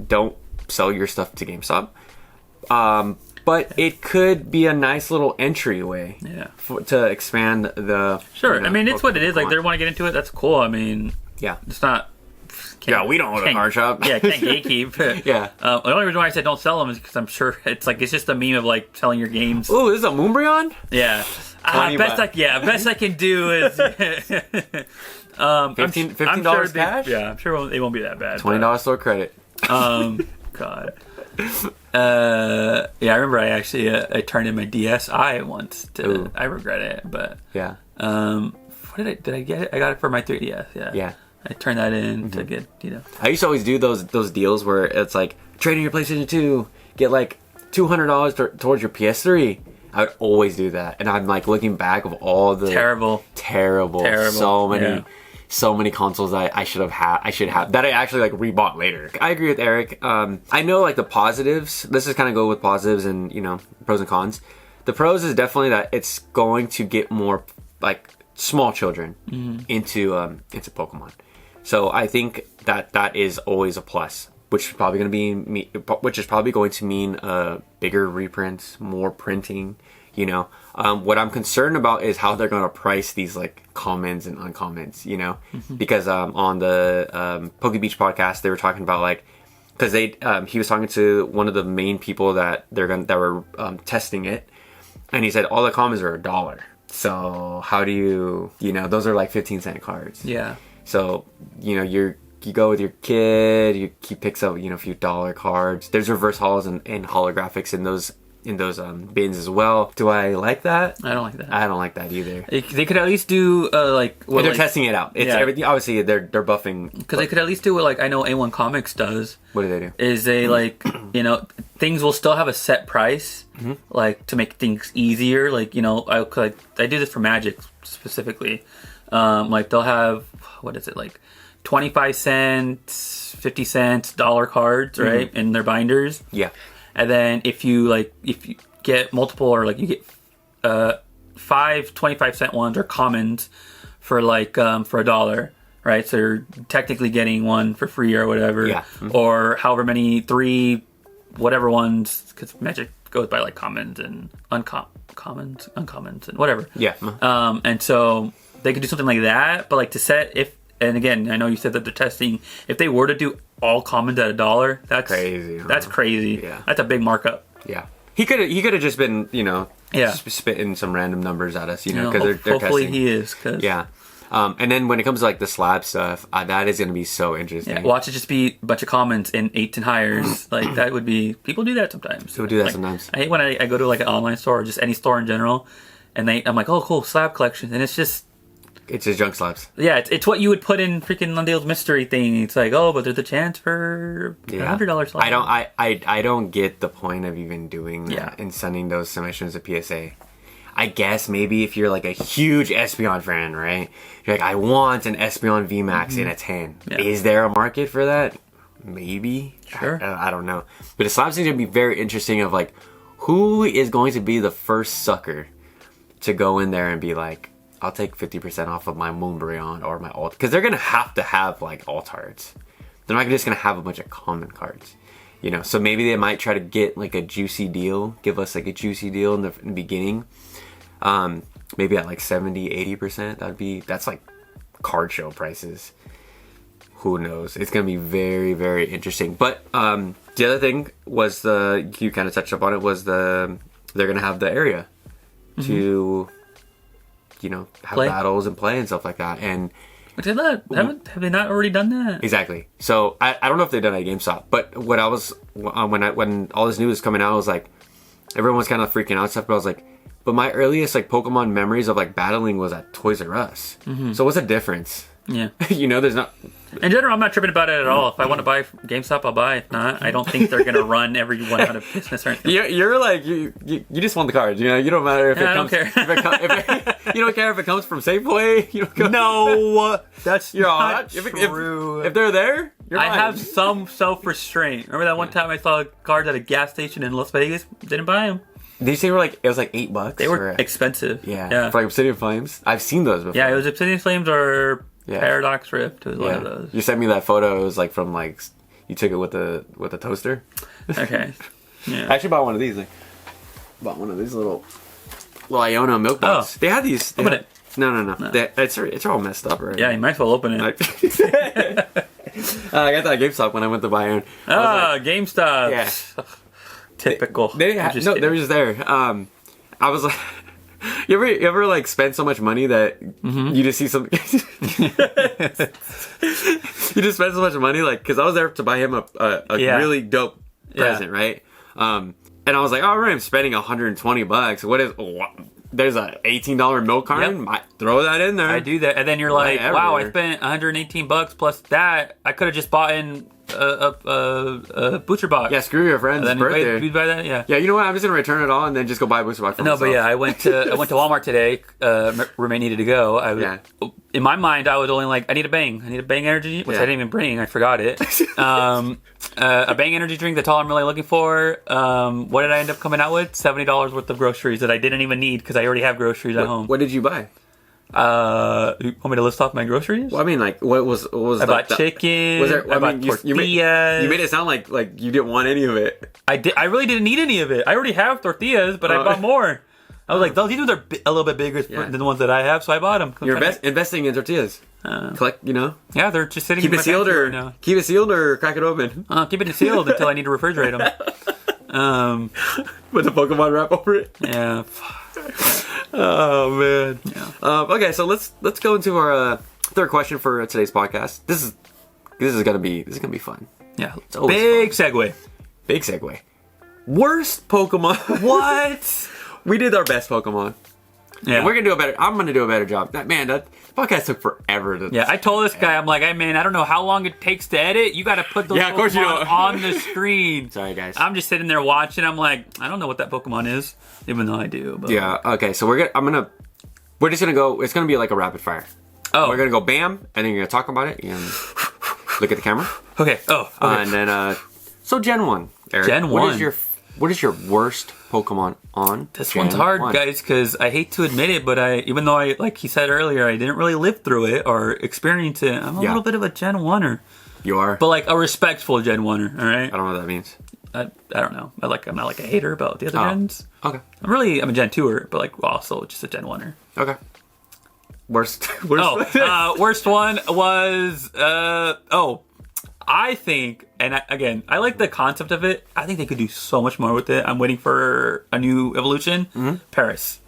Don't sell your stuff to GameStop. But it could be a nice little entryway to expand the... Sure. You know, I mean, it's what it is. Like, they want to get into it. That's cool. I mean, it's not... we don't own a card shop. Can't gatekeep. The only reason why I said don't sell them is because I'm sure it's just a meme of, like, selling your games. Ooh, this is a Moonbryon? Yeah. Best I can do is... $15 sure cash? I'm sure they won't be that bad. $20 store credit. God. I remember I turned in my DSi once. I regret it, but what did I get it? I got it for my 3DS. Yeah. I turned that in to get, you know. I used to always do those deals where it's like trading your PlayStation 2, get like $200 towards your PS3. I would always do that, and I'm like looking back of all the terrible. So many consoles that I should have that I actually like rebought later. I agree with Eric. I know like the positives. Let's just kind of go with positives and, you know, pros and cons. The pros is definitely that it's going to get more like small children into Pokemon. So I think that is always a plus, which is probably going to mean bigger reprints, more printing. You know, what I'm concerned about is how they're going to price these like commons and uncommons, you know, because on the Pokio.shop podcast, they were talking about like, because he was talking to one of the main people that were testing it, and he said all the commons are $1. So how do you know, those are like 15-cent cards. Yeah. So, you know, you go with your kid, he picks up, you know, a few dollar cards. There's reverse holos and holographics in those bins as well. Do I like that? I don't like that. I don't like that either. They could at least do they're testing it out. It's everything. Obviously, they're buffing. Because they could at least do what, like, I know A1 Comics does. What do they do? Is they like, you know, things will still have a set price, like to make things easier. Like, you know, I do this for Magic specifically. Like they'll have, what is it, like 25 cents, 50 cents, dollar cards, right, in their binders. Yeah. And then if you get multiple, or like you get 5 25-cent ones or commons for for $1, right? So you're technically getting one for free or whatever, or however many 3 whatever ones, because Magic goes by like commons and uncommons and whatever. Yeah. And so they could do something like that, but like to set and again, I know you said that they're testing. If they were to do all commons at $1, that's crazy. Huh? That's crazy. Yeah, that's a big markup. Yeah, he could have just been, you know, spitting some random numbers at us, you know, because they're hopefully testing. He is. Cause... Yeah, and then when it comes to like the slab stuff, that is going to be so interesting. Yeah, watch it just be a bunch of commons in 8 and higher. Like that would be, people do that sometimes. People do that sometimes. I hate when I go to like an online store or just any store in general, and I'm like, oh cool, slab collection, and it's just junk slabs. Yeah, it's what you would put in freaking Untitled Mystery thing. It's like, oh, but there's a chance for $100 slab. I don't get the point of even doing that and sending those submissions to PSA. I guess maybe if you're like a huge Espeon fan, right? You're like, I want an Espeon VMAX in a 10. Yeah. Is there a market for that? Maybe. Sure. I don't know. But the slab seems to be very interesting of like, who is going to be the first sucker to go in there and be like, I'll take 50% off of my Moonbryon or my alt, because they're gonna have like alt cards. They're not just gonna have a bunch of common cards, you know. So maybe they might try to get like a juicy deal, give us like a juicy deal in the beginning. Maybe at like 70-80%. That's like card show prices. Who knows? It's gonna be very, very interesting. But the other thing was you kind of touched up on it, was they're gonna have the area to, you know, have battles and play and stuff like that. And have they not already done that? Exactly. So I don't know if they've done it at GameStop, but what I was when all this news was coming out, I was like, everyone was kind of freaking out and stuff. But I was like, but my earliest like Pokemon memories of like battling was at Toys R Us. So what's the difference? Yeah. You know, there's not... In general, I'm not tripping about it at all. If I want to buy GameStop, I'll buy. If not, I don't think they're going to run everyone out of business or anything. You're like, you just want the cards, you know? You don't matter if it comes... I don't care. You don't care if it comes from Safeway? You don't no, that's not true. If they're there, I have some self-restraint. Remember that one time I saw cards at a gas station in Las Vegas? Didn't buy them. These things were like, it was like $8. They were expensive. Yeah. For like Obsidian Flames. I've seen those before. Yeah, it was Obsidian Flames or Paradox Rift. It was one of those. You sent me that photo. It was like from like, you took it with the toaster. Okay. Yeah. I actually bought one of these. Like, bought one of these little Iona milk bottles. They had these. Open it. No. It's all messed up already. Yeah, you might as well open it. I got that at Gamestop when I went to buy it. Gamestop. Yeah. Typical. They were just there. I was like, you ever like spend so much money that you just see some. You just spend so much money, like, because I was there to buy him a really dope present, right? And I was like, all right, I'm spending $120. What is? There's a $18 milk carton. Yep. Throw that in there. I do that, and then you're like, wow, I spent $118 plus that. I could have just bought in a booster box. Yeah, screw your friend's birthday. You buy that? Yeah. Yeah, you know what? I'm just gonna return it all and then just go buy a booster box for myself. But yeah, I went to Walmart today. Roommate needed to go. In my mind, I was only like, I need a Bang energy, which I didn't even bring. I forgot it. A Bang energy drink. That's all I'm really looking for. What did I end up coming out with? $70 worth of groceries that I didn't even need because I already have groceries at home. What did you buy? You want me to list off my groceries? Well, I mean, like, what was I bought chicken. I bought tortillas. You made it sound like you didn't want any of it. I really didn't need any of it. I already have tortillas, but I bought more. I was like, these ones are a little bit bigger than the ones that I have, so I bought them. You're investing in tortillas. Collect, Yeah, they're just sitting. Keep it sealed or crack it open. Keep it sealed until I need to refrigerate them. With the Pokemon wrap over it. Yeah. Oh man. Yeah. Okay, so let's go into our third question for today's podcast. This is gonna be fun. Yeah. Big segue. Big segue. Worst Pokemon. What? We did our best Pokemon. Yeah. And I'm gonna do a better job. That podcast took forever to. Yeah, I told this guy, I'm like, hey man, I don't know how long it takes to edit. You got to put those Pokemon on the screen. Sorry guys. I'm just sitting there watching. I'm like, I don't know what that Pokemon is, even though I do. But. Yeah. Okay. So we're just gonna go. It's gonna be like a rapid fire. Oh. We're gonna go bam, and then you're gonna talk about it and look at the camera. Okay. Oh. Okay. And then so Gen 1. Eric, Gen 1. What is your worst Pokemon on? This one's hard, guys, because I hate to admit it, but even though like he said earlier, I didn't really live through it or experience it. I'm a little bit of a Gen 1er. You are? But like a respectful Gen 1er, all right? I don't know what that means. I don't know. I'm not like a hater about the other gens. Okay. I'm a Gen 2er, but like also just a Gen 1er. Okay. Worst worst one was I think, and I like the concept of it. I think they could do so much more with it. I'm waiting for a new evolution. Paris.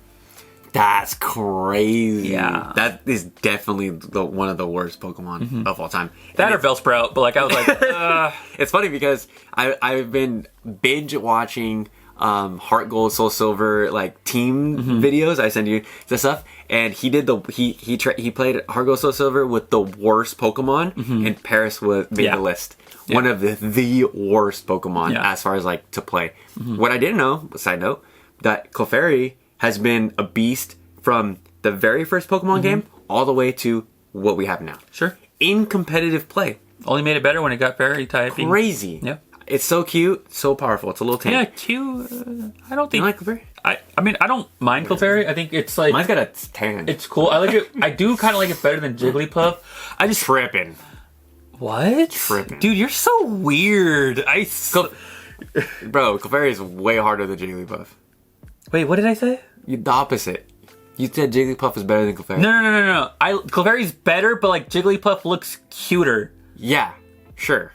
That's crazy. Yeah. That is definitely one of the worst Pokemon of all time. That or Bellsprout, but like I was like, It's funny because I've been binge watching Heart Gold, Soul Silver like team videos. I send you the stuff, and he did he played Heart Gold, Soul Silver with the worst Pokemon, and Paris made the list. Yeah. One of the worst Pokemon as far as like to play. What I didn't know, side note, that Clefairy has been a beast from the very first Pokemon game all the way to what we have now. Sure. In competitive play. Only made it better when it got fairy typing. Crazy. Yeah. It's so cute, so powerful. It's a little tame. Yeah, cute. I don't think. You like Clefairy? I mean, I don't mind Clefairy. I think it's like. Mine's got a tan. It's cool. I like it. I do kind of like it better than Jigglypuff. I just. Tripping. What? Tripping. Dude, you're so weird. Bro, Clefairy is way harder than Jigglypuff. Wait, what did I say? The opposite. You said Jigglypuff is better than Clefairy. No. Clefairy's better, but like Jigglypuff looks cuter. Yeah, sure.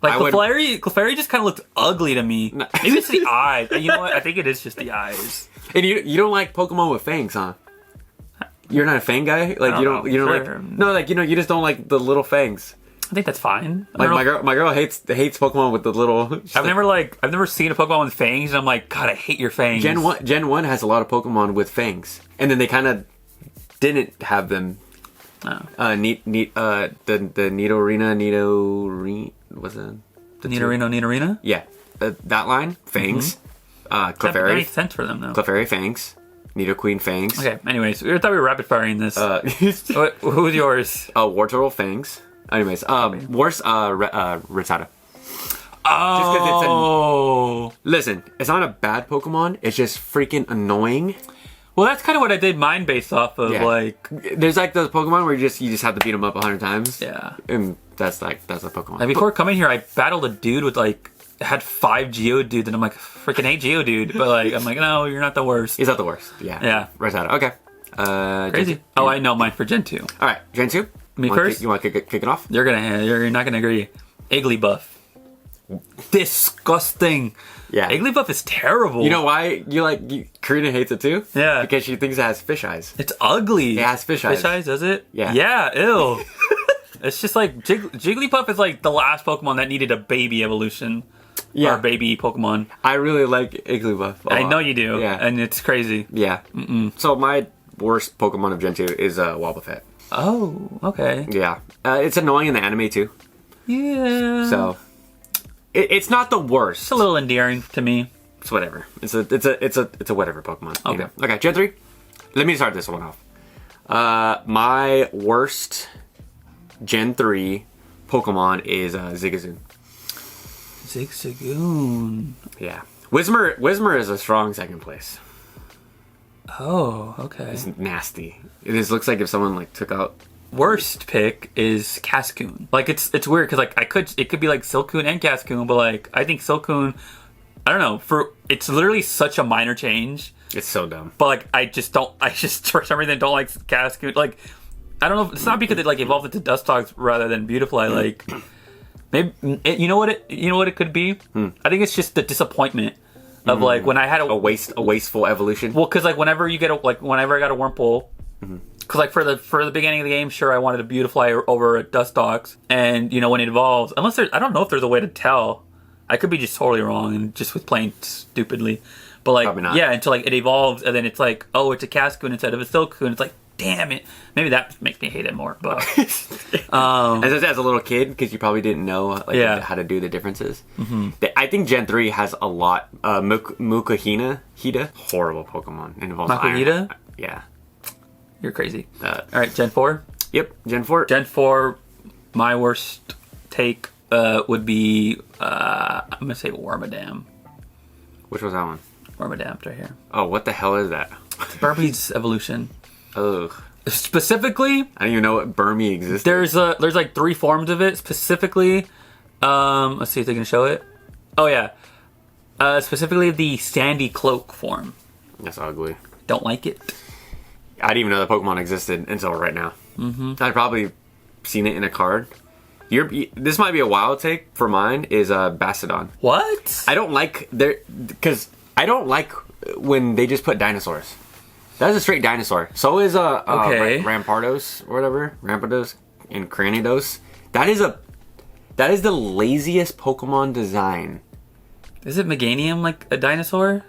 Like Clefairy just kind of looked ugly to me. No. Maybe it's the eyes. You know what? I think it is just the eyes. And you don't like Pokemon with fangs, huh? You're not a fang guy? Like you don't like no, like you just don't like the little fangs. I think that's fine. Like my girl hates Pokemon with the little. I've never seen a Pokemon with fangs, and I'm like, God, I hate your fangs. Gen 1 has a lot of Pokemon with fangs, and then they kind of didn't have them. Oh. The Nidorina, what's it? Nidorino? Yeah, that line fangs. Clefairy. That makes sense for them though. Clefairy fangs. Nidoqueen fangs. Okay. Anyways, we thought we were rapid firing this. Who's yours? Wartortle fangs. Anyways, worst Rattata. Oh. Listen, it's not a bad Pokemon. It's just freaking annoying. Well, that's kind of what I did mine based off of, like... There's, like, those Pokemon where you just have to beat them up 100 times. Yeah. And that's a Pokemon. And before coming here, I battled a dude with, like... had 5 Geodudes, and I'm like, freaking hate Geodude. But, like, I'm like, no, you're not the worst. He's not the worst. Yeah. Yeah. Rattata. Okay. Crazy. Oh, I know mine for Gen 2. All right. Gen 2? Me first? You want to kick it off? You're not gonna agree. Igglybuff. Disgusting. Yeah. Igglybuff is terrible. You know why Karina hates it too? Yeah. Because she thinks it has fish eyes. It's ugly. It has fish eyes. Fish eyes, does it? Yeah. Yeah, ew. It's just like Jigglypuff is like the last Pokemon that needed a baby evolution. Yeah. Or baby Pokemon. I really like Igglybuff. I know you do. Yeah. And it's crazy. Yeah. So my worst Pokemon of Gen 2 is Wobbuffet. Oh, okay. Yeah. It's annoying in the anime too. Yeah. So it's not the worst. It's a little endearing to me. It's whatever. It's a whatever Pokemon. Okay. You know? Okay, Gen 3. Let me start this one off. My worst Gen 3 Pokemon is Zigzagoon. Zigzagoon. Yeah. Whismur is a strong second place. Oh, okay. It's nasty. It just looks like if someone like took out. Worst pick is Cascoon. Like it's weird because like it could be like Silcoon and Cascoon, but like I think Silcoon, I don't know, it's literally such a minor change. It's so dumb. But like I just for some reason don't like Cascoon. Like I don't know, it's not because it like evolved into Dustox rather than Beautifly. Like maybe you know what it could be. I think it's just the disappointment of like when I had a wasteful evolution. Well, because like whenever I got a Wurmple. Because like for the beginning of the game, sure, I wanted a Beautifly over a Dustox, and you know when it evolves, I don't know if there's a way to tell. I could be just totally wrong and just with playing stupidly, but like yeah, until like it evolves and then it's like, oh, it's a Cascoon instead of a Silcoon. It's like, damn it, maybe that makes me hate it more. But as a little kid, because you probably didn't know how to do the differences. I think Gen 3 has a lot. Mukahina, horrible Pokemon. It involves Makuhita? Yeah. You're crazy. All right, Gen 4? Yep, Gen 4. Gen 4, my worst take would be, I'm going to say Wormadam. Which was that one? Wormadam right here. Oh, what the hell is that? It's Burmese evolution. Ugh. Specifically... I didn't even know what Burmese existed. There's like 3 forms of it. Specifically, let's see if they can show it. Oh, yeah. Specifically the Sandy Cloak form. That's ugly. Don't like it. I didn't even know the Pokemon existed until right now. I'd probably seen it in a card. This might be a wild take for mine. Is Bastiodon. What? I don't like because I don't like when they just put dinosaurs. That is a straight dinosaur. So is Rampardos or whatever, Rampardos and Cranidos. That is the laziest Pokemon design. Is it Meganium like a dinosaur?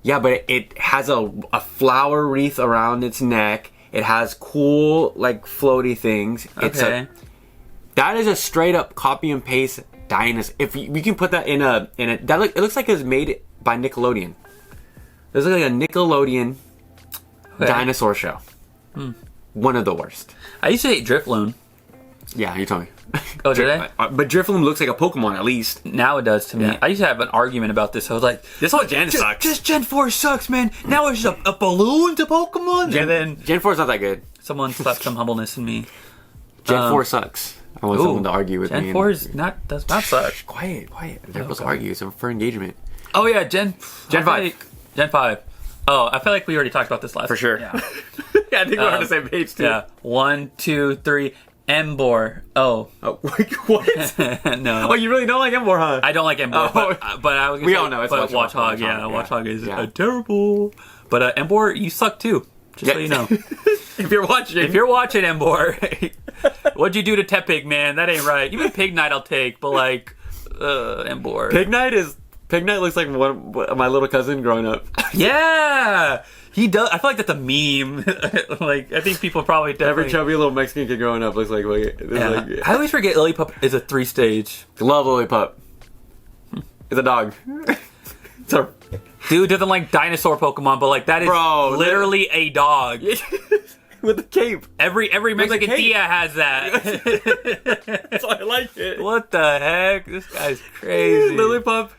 Yeah, but it has a flower wreath around its neck. It has cool, like, floaty things. That is a straight up copy and paste dinosaur. If we can put that in it looks like it was made by Nickelodeon. It looks like a Nickelodeon dinosaur show. One of the worst. I used to hate Drifloon. Yeah, you told me. Oh, did I? But Drifloon looks like a Pokemon, at least. Now it does to me. Yeah. I used to have an argument about this. I was like, this whole Gen sucks. Just Gen 4 sucks, man. Now it's just a balloon to Pokemon. And then Gen 4's not that good. Someone slapped some humbleness in me. Gen 4 sucks. I want someone to argue with me. Gen 4 does not suck. Quiet. They're supposed to argue. It's for engagement. Oh, yeah, Gen 5. Gen 5. Oh, I feel like we already talked about this last For sure. Yeah, I think we're on the same page, too. Yeah. 1, 2, 3. Embor. Oh, what? No. Oh, you really don't like Embor, huh? I don't like Embor, but I was. We all know it's Watchog. Yeah, Watchog is terrible. But Embor, you suck too. Just so you know. If you're watching, Embor, what'd you do to Tepig, man? That ain't right. Even Pignite I'll take, but like, Embor. Pignite looks like my little cousin growing up. Yeah. He does. I feel like that's a meme. Like, I think people probably definitely... Every chubby little Mexican kid growing up looks like... Yeah. I always forget Lillipup is a 3-stage. Love Lillipup. It's a dog. Dude doesn't like dinosaur Pokemon, but like that is literally a dog. with the cape. Every Mexican tia has that. That's why I like it. What the heck? This guy's crazy. Lillipup,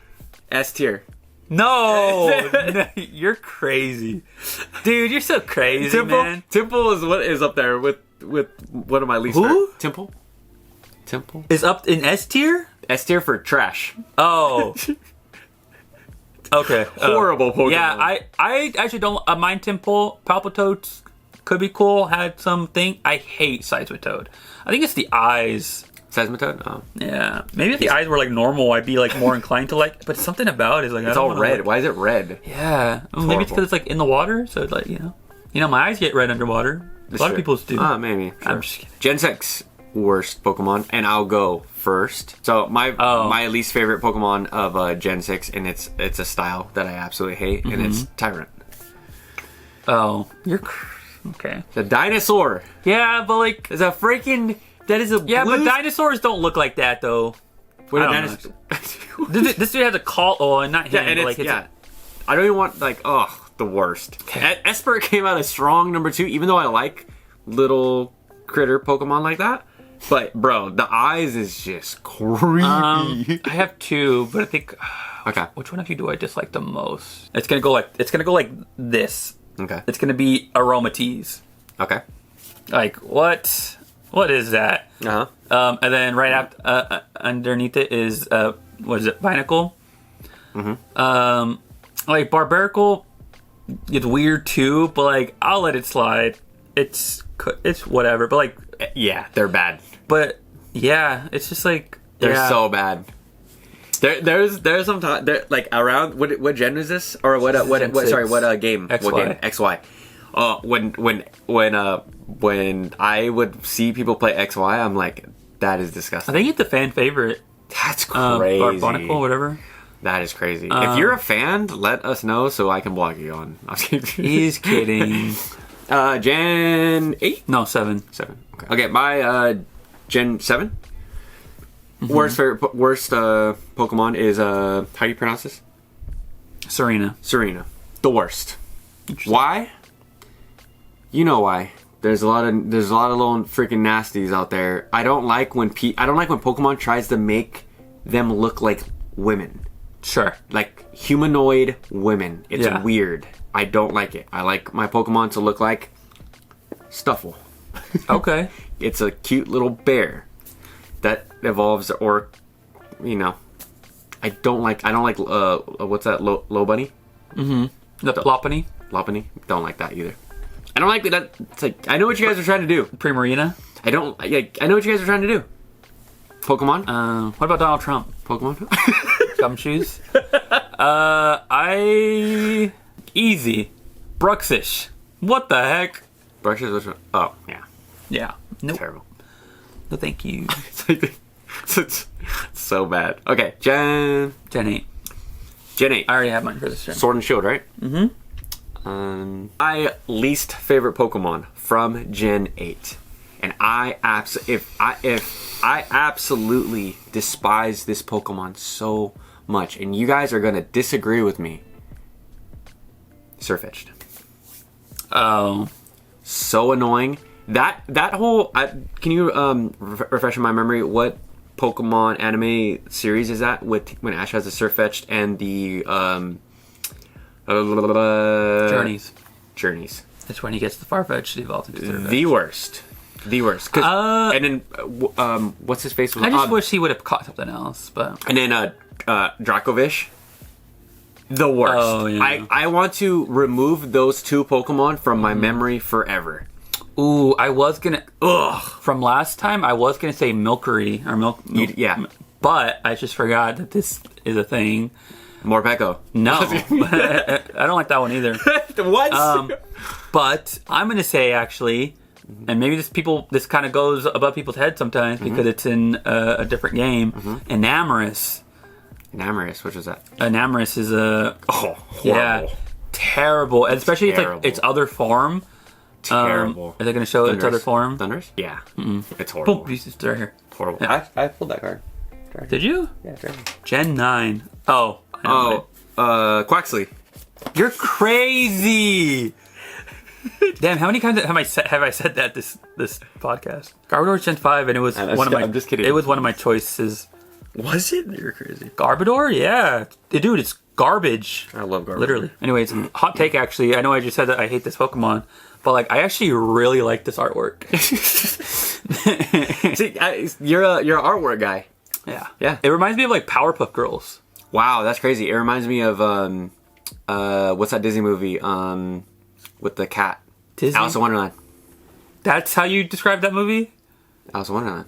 S tier. No, you're crazy, dude. You're so crazy, man. Temple is what is up there with one of my least. Who? Temple Is up in S tier. S tier for trash. Oh. Okay. Horrible Pokemon. Yeah, I actually don't mind Temple. Palpitoad could be cool. Had something. I hate Seismitoad. I think it's the eyes. Seismitoad? Oh. Yeah. Maybe if the eyes were like normal, I'd be like more inclined to like. But something about it is like it's all red. Like, why is it red? Yeah. Maybe it's because it's like in the water, so it's like my eyes get red underwater. A lot of people's do. Maybe. Sure. I'm just kidding. Gen 6 worst Pokemon, and I'll go first. So my least favorite Pokemon of Gen 6, and it's a style that I absolutely hate, and it's Tyrant. Oh, you're okay. The dinosaur. Yeah, but like there's a freaking but dinosaurs don't look like that though. What a dinosaur. This dude has a call. Oh, not him. And but like I don't even want the worst. Esper came out as strong number 2, even though I like little critter Pokemon like that. But bro, the eyes is just creepy. I have 2, but I think okay. Which one of you do I dislike the most? It's gonna go like this. Okay. It's gonna be Aromatisse. Okay. Like what? What is that? And then right after, underneath it is what is it? Binacle. Like Barbaracle, it's weird too, but like I'll let it slide. It's whatever, but like yeah, they're bad. But yeah, it's just like they're so bad. There's some time like around what gen is this or what game? XY. What game? XY. When I would see people play XY, I'm like, that is disgusting. I think it's the fan favorite. That's crazy. Barbaracle, whatever. That is crazy. If you're a fan, let us know so I can block you on. He's kidding. Gen 8? No, 7. Okay, my Gen 7. Worst Pokemon is how do you pronounce this? Serena. The worst. Why? You know why. There's a lot of little freaking nasties out there. I don't like when Pokemon tries to make them look like women. Sure. Like humanoid women. It's weird. I don't like it. I like my Pokemon to look like Stuffle. Okay. It's a cute little bear that evolves, or I don't like what's that? Low bunny? The Lopunny? Lopunny? Don't like that either. I don't like that. It's like I know what you guys are trying to do. Primarina? I know what you guys are trying to do. Pokemon? What about Donald Trump? Pokemon? Gumshoes? Easy. Bruxish. What the heck? Bruxish? Which one? Oh, yeah. Yeah. Nope. Terrible. No, thank you. It's so bad. Okay, Gen 8. Gen 8. I already have mine for this gen. Sword and Shield, right? My least favorite Pokemon from Gen 8. And I absolutely despise this Pokemon so much. And you guys are going to disagree with me. Sirfetch'd. Oh. So annoying. That whole... can you refresh my memory? What Pokemon anime series is that? When Ash has the Sirfetch'd and the... Journeys. That's when he gets the Farfetch'd evolved into Sirfetch'd. The worst. And then, what's his face? I just wish he would have caught something else, but... And then, Dracovish. The worst. Oh, yeah. I want to remove those 2 Pokemon from my memory forever. Ooh, I was gonna... From last time, I was gonna say Milcery, or Milk... Yeah. But I just forgot that this is a thing. Morpeko. No. I don't like that one either. What? But I'm going to say, actually, and maybe this kind of goes above people's heads sometimes because it's in a different game, Enamorus. Enamorus, which is that? Enamorus is a... Oh, horrible. Yeah, terrible. And especially terrible. It's like its other form. Terrible. Are they going to show its other form? Thundurus? Yeah. It's horrible. Boom, it's right here. Horrible. Yeah. I pulled that card. Did you? Yeah, it's right here. Gen 9. Oh. Quaxley. You're crazy. Damn, how many times have I said that this podcast? Garbodor Gen 5, and it was I'm just kidding. It was one of my choices. Was it? You're crazy. Garbodor? Yeah. Dude, it's garbage. I love Garbodor. Literally. Anyways, hot take actually. I know I just said that I hate this Pokemon, but like I actually really like this artwork. See, you're an artwork guy. Yeah. Yeah. It reminds me of like Powerpuff Girls. Wow, that's crazy. It reminds me of what's that Disney movie with the cat? Disney? Alice in Wonderland. That's how you describe that movie? Alice in Wonderland.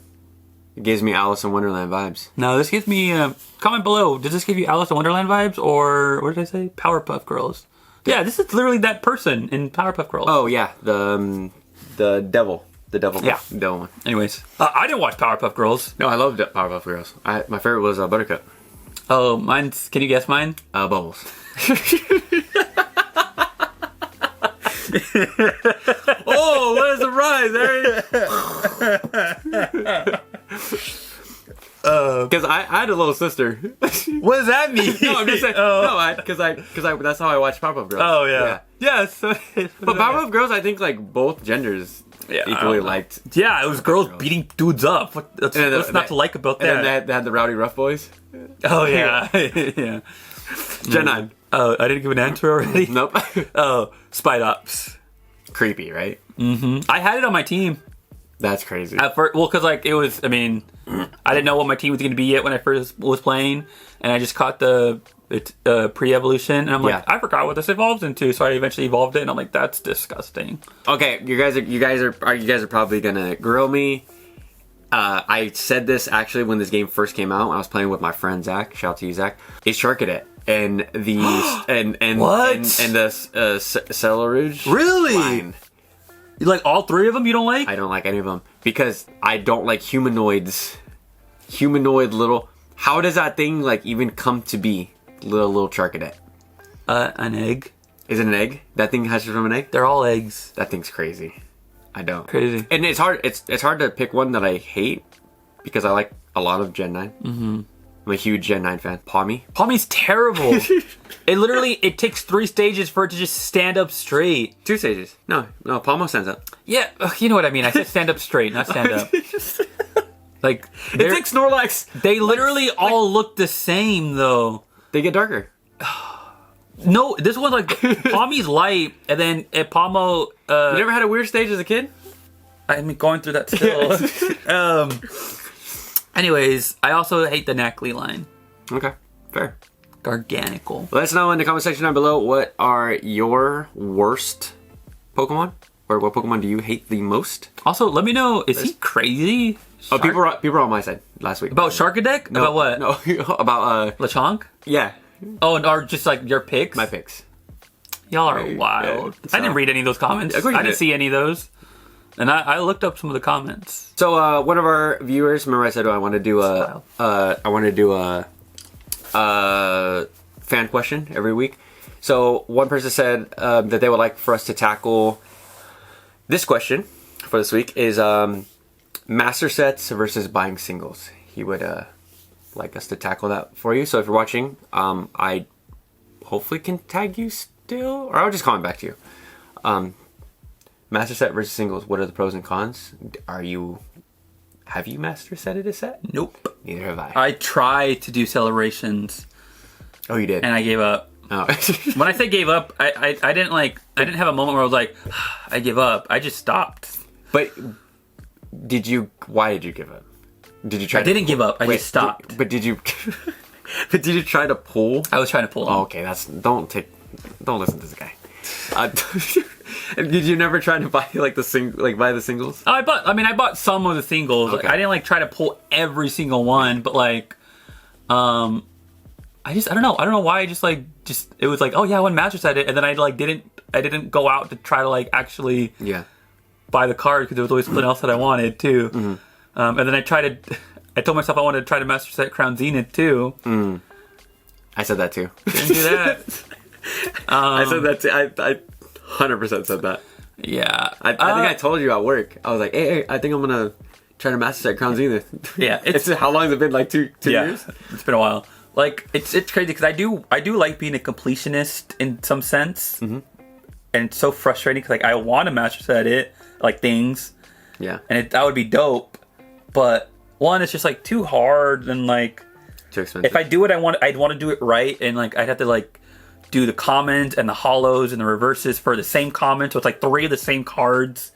It gives me Alice in Wonderland vibes. No, this gives me comment below. Does this give you Alice in Wonderland vibes, or what did I say? Powerpuff Girls. Yeah, this is literally that person in Powerpuff Girls. Oh yeah, the devil. The devil. Yeah. The devil one. Anyways, I didn't watch Powerpuff Girls. No, I loved Powerpuff Girls. My favorite was Buttercup. Oh, mine's. Can you guess mine? Bubbles. Oh, what a surprise, Eric! Because I had a little sister. What does that mean? No, I'm just saying. No, because that's how I watched Powerpuff Girls. Oh yeah. Yes. But Powerpuff Girls, I think like both genders equally liked. Yeah, it was girls beating dudes up. What's not to like about that? And then they had the Rowdy Rough Boys. Oh yeah. Yeah. Gen 9. Oh, I didn't give an answer already? Nope. Oh, Spite Ops. Creepy, right? Mm-hmm. I had it on my team. That's crazy. At first, well, because like it was, I mean, I didn't know what my team was going to be yet when I first was playing, and I just caught the pre-evolution, and I'm like, I forgot what this evolves into, so I eventually evolved it, and I'm like, that's disgusting. Okay, you guys are probably gonna grill me. I said this actually when this game first came out. When I was playing with my friend Zach. Shout out to you, Zach. It's Sharkadet. And the what? and the Celerouge. Really? Line. You like all three of them? You don't like? I don't like any of them because I don't like humanoids. Humanoid little. How does that thing like even come to be? Little Charcadet. An egg. Is it an egg? That thing hatches from an egg? They're all eggs. That thing's crazy. I don't. Crazy. And it's hard. It's hard to pick one that I hate because I like a lot of Gen 9. Mm-hmm. I'm a huge Gen 9 fan. Pawmi's terrible. It takes 3 stages for it to just stand up straight. 2 stages. No, Pawmo stands up. Yeah, you know what I mean. I said stand up straight, not stand up. Like it's like Snorlax. They literally all look the same though. They get darker. No, this one's like Pawmi's light, and then Pawmo. You never had a weird stage as a kid? I mean, going through that still. Anyways, I also hate the Nacli line. Okay, fair. Garganical. Let us know in the comment section down below what are your worst Pokemon, or what Pokemon do you hate the most? Also, let me know. Is he crazy? Oh, people were on my side last week. About Sharkadet? No, about what? No, about Lechonk? Yeah. Oh, or just like your picks? My picks. Y'all are wild. Yeah, so, I didn't read any of those comments. I didn't see any of those. And I looked up some of the comments. So one of our viewers, remember I said I want to do a fan question every week. So one person said that they would like for us to tackle this question for this week is master sets versus buying singles. He would like us to tackle that for you. So if you're watching, I hopefully can tag you still, or I'll just comment back to you. Master set versus singles. What are the pros and cons? Have you master setted a set? Nope. Neither have I. I tried to do celebrations. Oh, you did? And I gave up. Oh. When I say gave up, I didn't have a moment where I was like, I give up. I just stopped. But why did you give up? Did you try? I didn't give up. I just stopped. But did you try to pull? I was trying to pull. Oh, okay. Don't listen to this guy. Did you never try to buy buy the singles? I bought some of the singles. Okay. I didn't try to pull every single one, but I don't know why I just it was like, oh yeah, I won Master Set it, and then I didn't go out to try to actually buy the card because there was always something else that I wanted too. Mm-hmm. And then I told myself I wanted to try to Master Set Crown Zenith too. Mm. I said that too. Didn't do that. I said that too. I 100% said that. Yeah. I think I told you at work. I was like, hey, I think I'm going to try to Master Set Crown Zenith. Yeah. How long has it been? Two years? It's been a while. It's crazy because I do like being a completionist in some sense. Mm-hmm. and it's so frustrating because like I want to master set it, like things, and that would be dope, but one, it's just like too hard and like too expensive. If I do what I want, I'd want to do it right, and like I'd have to like do the commons and the hollows and the reverses for the same common, so it's like 3 of the same cards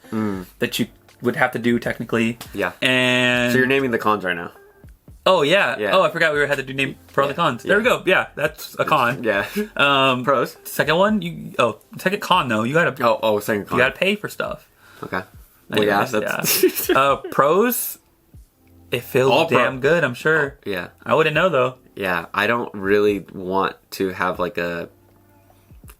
that you would have to do technically. Yeah. And so you're naming the cons right now. Oh yeah. Oh, I forgot we had to do name pros and cons. There we go. Yeah, that's a con. Yeah. Pros. Second one, second con though. You gotta. Second con. You gotta pay for stuff. Okay. Well, yeah. Pros. It feels damn good. I'm sure. Yeah. I wouldn't know though. Yeah, I don't really want to have like a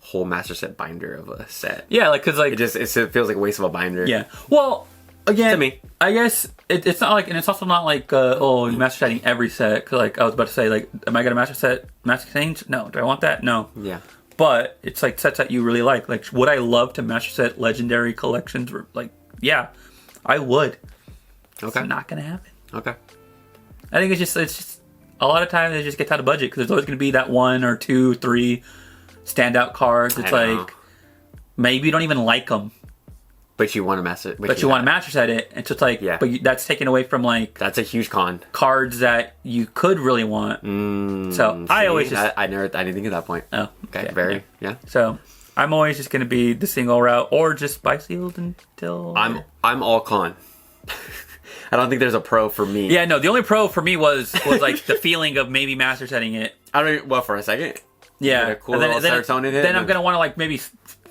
whole master set binder of a set. Yeah, like because like it feels like a waste of a binder. Yeah. Well. Again, to me, I guess it's not like, and it's also not like, you're master setting every set. Cause like I was about to say, like, am I gonna master change? No. Do I want that? No. Yeah. But it's like sets that you really like. Like, would I love to master set legendary collections? Like, yeah, I would. Okay. It's not gonna happen. Okay. I think it's just a lot of times it just gets out of budget because there's always gonna be that 1 or 2, 3 standout cards. It's like maybe you don't even like them. But you want to master it. But you want to master set it. And so it's like, but that's taken away from like... That's a huge con. Cards that you could really want. So I always just... I didn't think of that point. Oh. Okay, yeah. So I'm always just going to be the single route or just buy sealed until... I'm all con. I don't think there's a pro for me. Yeah, no. The only pro for me was like the feeling of maybe master setting it. For a second. Yeah. Cool and then I'm going to want to like maybe...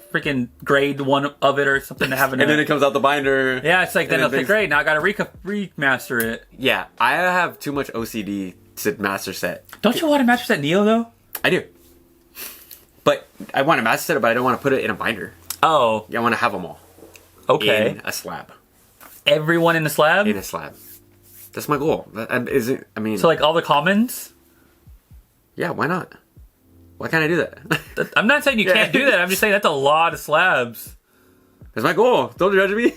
freaking grade 1 of it or something to have and then it comes out the binder. Yeah, it's like then I'll say great. Now I gotta remaster it. Yeah, I have too much OCD to master set. Don't you want to master set Neo though? I do, but I want to master set it, but I don't want to put it in a binder. Oh, yeah, I want to have them all. Okay, in a slab. Everyone in the slab. In a slab. That's my goal. Is it? I mean, so like all the commons. Yeah, why not? Why can't I do that? I'm not saying you can't do that. I'm just saying that's a lot of slabs. That's my goal. Don't judge me.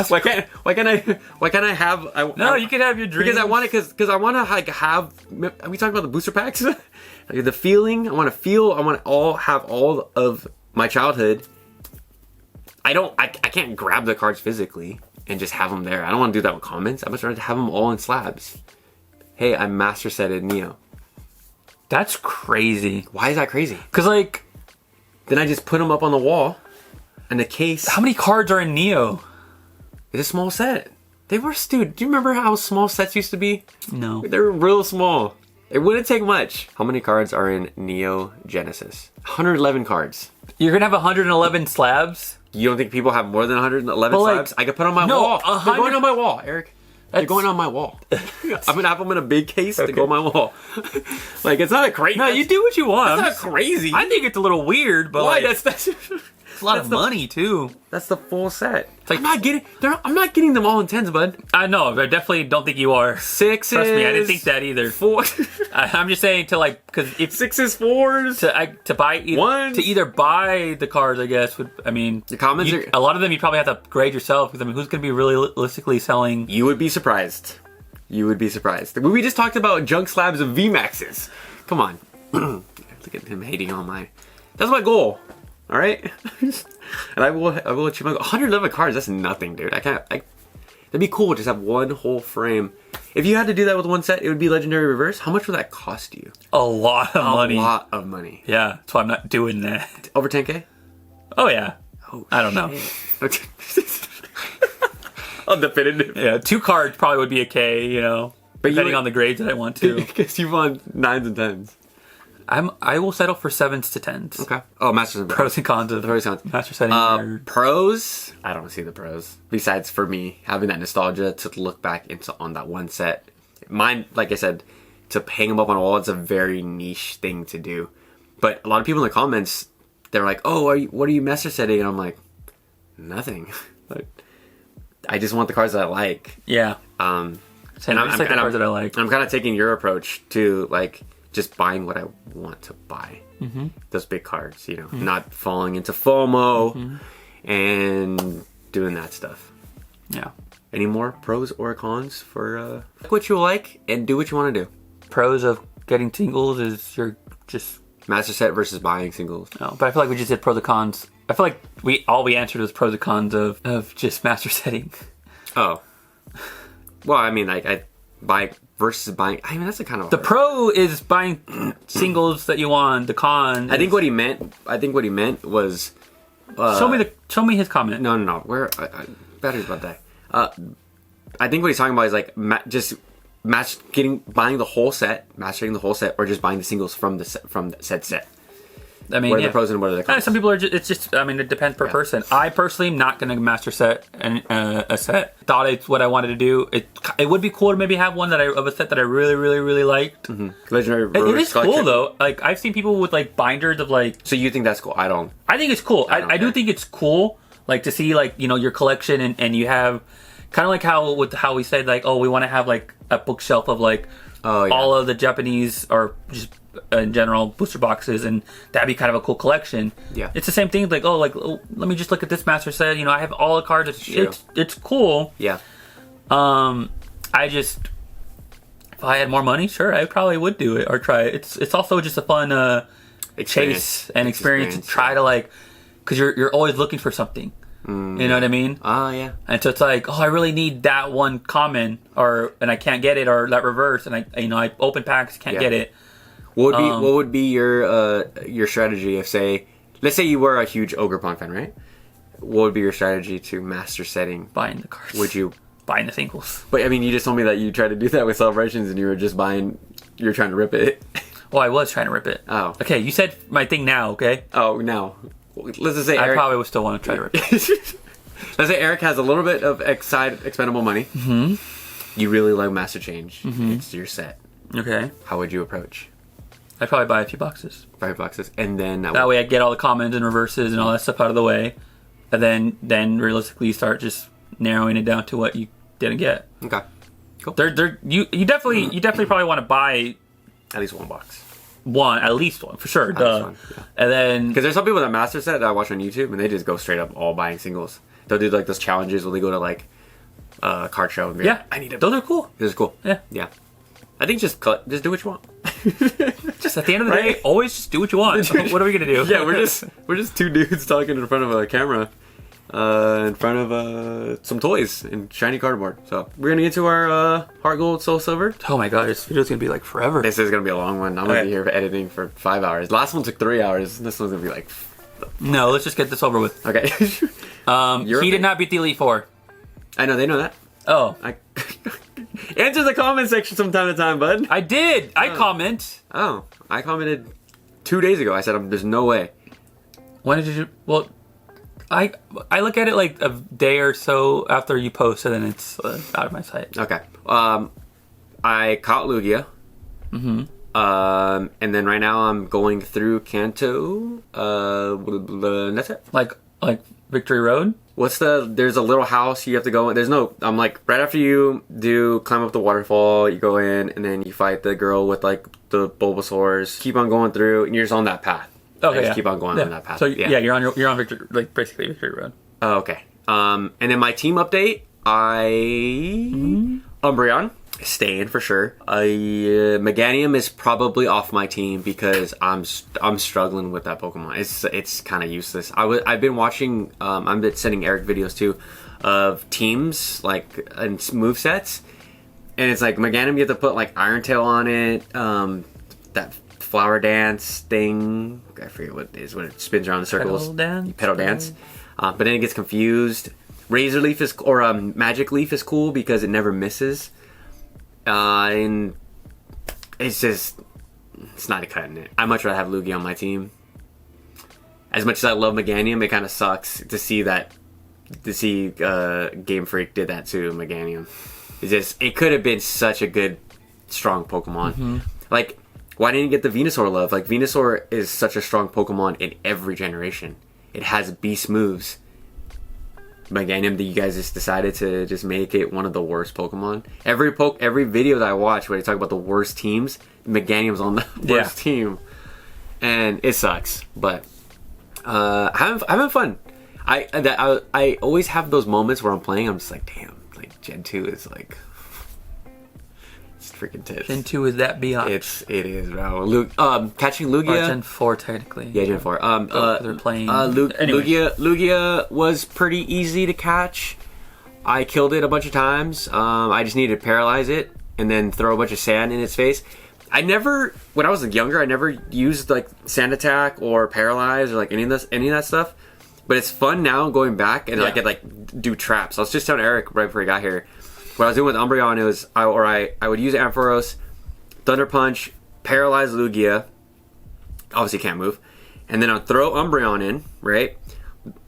Why can't I have? No, you can have your dreams. Because I want it. Because I want to like have. Are we talking about the booster packs? Like the feeling. I want to have all of my childhood. I can't grab the cards physically and just have them there. I don't want to do that with comments. I'm just trying to have them all in slabs. Hey, I master setted Neo. That's crazy. Why is that crazy? Because, like... Then I just put them up on the wall. And the case... How many cards are in Neo? It's a small set. They were... Dude, do you remember how small sets used to be? No. They were real small. It wouldn't take much. How many cards are in Neo Genesis? 111 cards. You're going to have 111 slabs? You don't think people have more than 111 slabs? Like, I could put on my wall. They're going on my wall, Eric. They're going on my wall. I'm gonna have them in a big case to go on my wall. Like, it's not a crazy. No, you do what you want. It's not crazy. I think it's a little weird, but why? Like, that's it's a lot of money too. That's the full set. It's like, I'm not getting them all in 10s, bud. I know. I definitely don't think you are. 6s. Trust me, I didn't think that either. 4. I'm just saying to like, because if 6s, 4s to buy ones. To either buy the cards, I guess I mean the comments a lot of them you probably have to grade yourself because I mean who's going to be realistically selling? You would be surprised. You would be surprised. We just talked about junk slabs of VMAXs. Come on. Look at him hating on my... That's my goal. All right? And I will achieve my goal. 111 cards, that's nothing, dude. That'd be cool, just have one whole frame. If you had to do that with one set, it would be Legendary Reverse. How much would that cost you? A lot of money. A lot of money. Yeah, that's why I'm not doing that. Over 10K? Oh, yeah. Oh, I don't know. Undefinitive. Yeah, 2 cards probably would be a K, you know, but depending on the grades that I want to. Because you want 9s and 10s. I will settle for 7s to 10s. Okay. Oh, Masters and Pros and cons of the pros and cons. master setting. Pros? I don't see the pros. Besides, for me, having that nostalgia to look back on that one set. Mine, like I said, to hang them up on a wall, it's a very niche thing to do. But a lot of people in the comments, they're like, "Oh, what are you master setting?" And I'm like, "Nothing." I just want the cards that I like. Yeah. I'm kind of taking your approach to like just buying what I want to buy. Mm-hmm. Those big cards, you know, not falling into FOMO and doing that stuff. Yeah. Any more pros or cons for what you like and do what you want to do? Pros of getting singles is you're just master set versus buying singles. No, but I feel like we just did pros and cons I feel like we answered was pros and cons of just master setting. Oh. Well, I mean, like, I buy versus buying. I mean, that's a kind of the pro is buying singles that you want. The con. I think what he meant was. Show me his comment. No. Where battery's about to die. I think what he's talking about is like buying the whole set, mastering the whole set, or just buying the singles from said set. I mean, what are the pros and what are the cons? Some people are. It's just. I mean, it depends per person. I personally am not going to master set a set. Thought it's what I wanted to do. It would be cool to maybe have one of a set that I really, really, really liked. Mm-hmm. Legendary. It is cool though. Like I've seen people with like binders of like. So you think that's cool? I don't. I think it's cool. I do think it's cool. Like to see like your collection and you have kind of like how we said like we want to have like a bookshelf of like all of the Japanese or just in general booster boxes, and that'd be kind of a cool collection. Yeah, it's the same thing. Like let me just look at this master set. I have all the cards. It's cool. Yeah. I just if I had more money, sure, I probably would do it or try it. It's also just a fun chase and experience to try to like because you're always looking for something. You know what I mean? Yeah. And so it's like, I really need that one common, and I can't get it, or that reverse, and I open packs, can't get it. What would be your strategy if let's say you were a huge Ogre-Punk fan, right? What would be your strategy to master setting? Buying the cards. Would you buying the singles? But I mean, you just told me that you tried to do that with Celebrations, and you were just you're trying to rip it. Well, I was trying to rip it. Oh. Okay, you said my thing now. Okay. Oh, now. Let's just say I probably would still want to try to rip it. Let's say Eric has a little bit of expendable money. Mm-hmm. You really like Master Change. Mm-hmm. It's your set. Okay. How would you approach? I'd probably buy a few boxes. 5 boxes, and then that way I get all the commons and reverses and all that stuff out of the way, and then realistically you start just narrowing it down to what you didn't get. Okay. Cool. You definitely probably want to buy at least one box. At least one for sure. One, yeah. And then because there's some people that master set that I watch on YouTube and they just go straight up all buying singles. They'll do like those challenges where they go to like card show. And be like, I need it. Those are cool. Those are cool. Yeah. I think just do what you want. Just at the end of the day, always just do what you want. What are we gonna do? Yeah, we're just two dudes talking in front of a camera, in front of some toys and shiny cardboard. So we're gonna get to our Heart Gold, Soul Silver. Oh my god, this video's gonna be like forever. This is gonna be a long one. I'm gonna be here for editing for 5 hours. Last one took 3 hours. This one's gonna be like. No, let's just get this over with. Okay. He did not beat the Elite Four. I know, they know that. Oh. Answer the comment section from time to time, bud. I did. I comment. Oh, I commented 2 days ago. I said, there's no way. When did you? Well, I look at it like a day or so after you post, and then it's out of my sight. Okay. I caught Lugia. Mm-hmm. And then right now I'm going through Kanto. That's it. Like Victory Road? There's a little house you have to go in. I'm like, right after you climb up the waterfall, you go in, and then you fight the girl with like the Bulbasaurs. Keep on going through, and you're just on that path. Okay, just keep on going on that path. So you're on Victory, like basically Victory Road. Oh, okay. And then my team update, Umbreon. Staying for sure. Meganium is probably off my team because I'm struggling with that Pokemon. It's kind of useless. I've been watching. I've been sending Eric videos too of teams like and movesets, and it's like Meganium. You have to put like Iron Tail on it. That Flower Dance thing. I forget what it is when it spins around the circles. Petal Dance. But then it gets confused. Razor Leaf Magic Leaf is cool because it never misses. And it's not cutting it. I'd much rather have Lugia on my team. As much as I love Meganium, it kind of sucks to see Game Freak did that to Meganium. It could have been such a good, strong Pokemon. Mm-hmm. Like, why didn't you get the Venusaur love? Like, Venusaur is such a strong Pokemon in every generation. It has beast moves. Meganium, you guys just decided to just make it one of the worst Pokemon. Every video that I watch where they talk about the worst teams, Meganium's on the worst team, and it sucks. But having fun. I always have those moments where I'm playing. I'm just like, damn, like Gen 2 is like It's freaking tits. Gen 2 is that biatch. It is, bro. Catching Lugia. Or Gen 4 technically. Yeah, Gen 4. They're playing. Lugia was pretty easy to catch. I killed it a bunch of times. I just needed to paralyze it and then throw a bunch of sand in its face. When I was younger, I never used like sand attack or paralyze or like any of that stuff. But it's fun now going back and I could like do traps. I was just telling Eric right before he got here. What I was doing with Umbreon is I would use Ampharos, Thunder Punch, paralyze Lugia. Obviously can't move. And then I'll throw Umbreon in, right?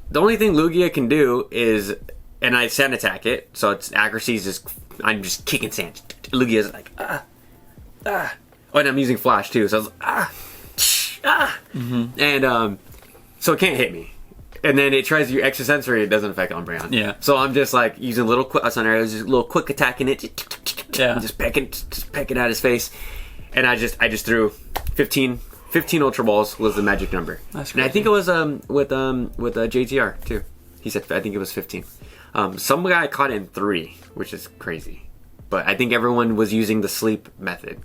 The only thing Lugia can do is, and I sand attack it, so its accuracy is just, I'm just kicking sand. Lugia's like, Oh, and I'm using Flash too, so I was And so it can't hit me. And then it tries to do extrasensory, it doesn't affect Umbreon. Yeah. So I'm just like using little quick, just a little quick attack in it. Yeah. Just pecking at his face. And I just threw 15 Ultra Balls was the magic number. That's crazy. And I think it was with JTR too. He said I think it was 15. Some guy caught it in 3, which is crazy. But I think everyone was using the sleep method.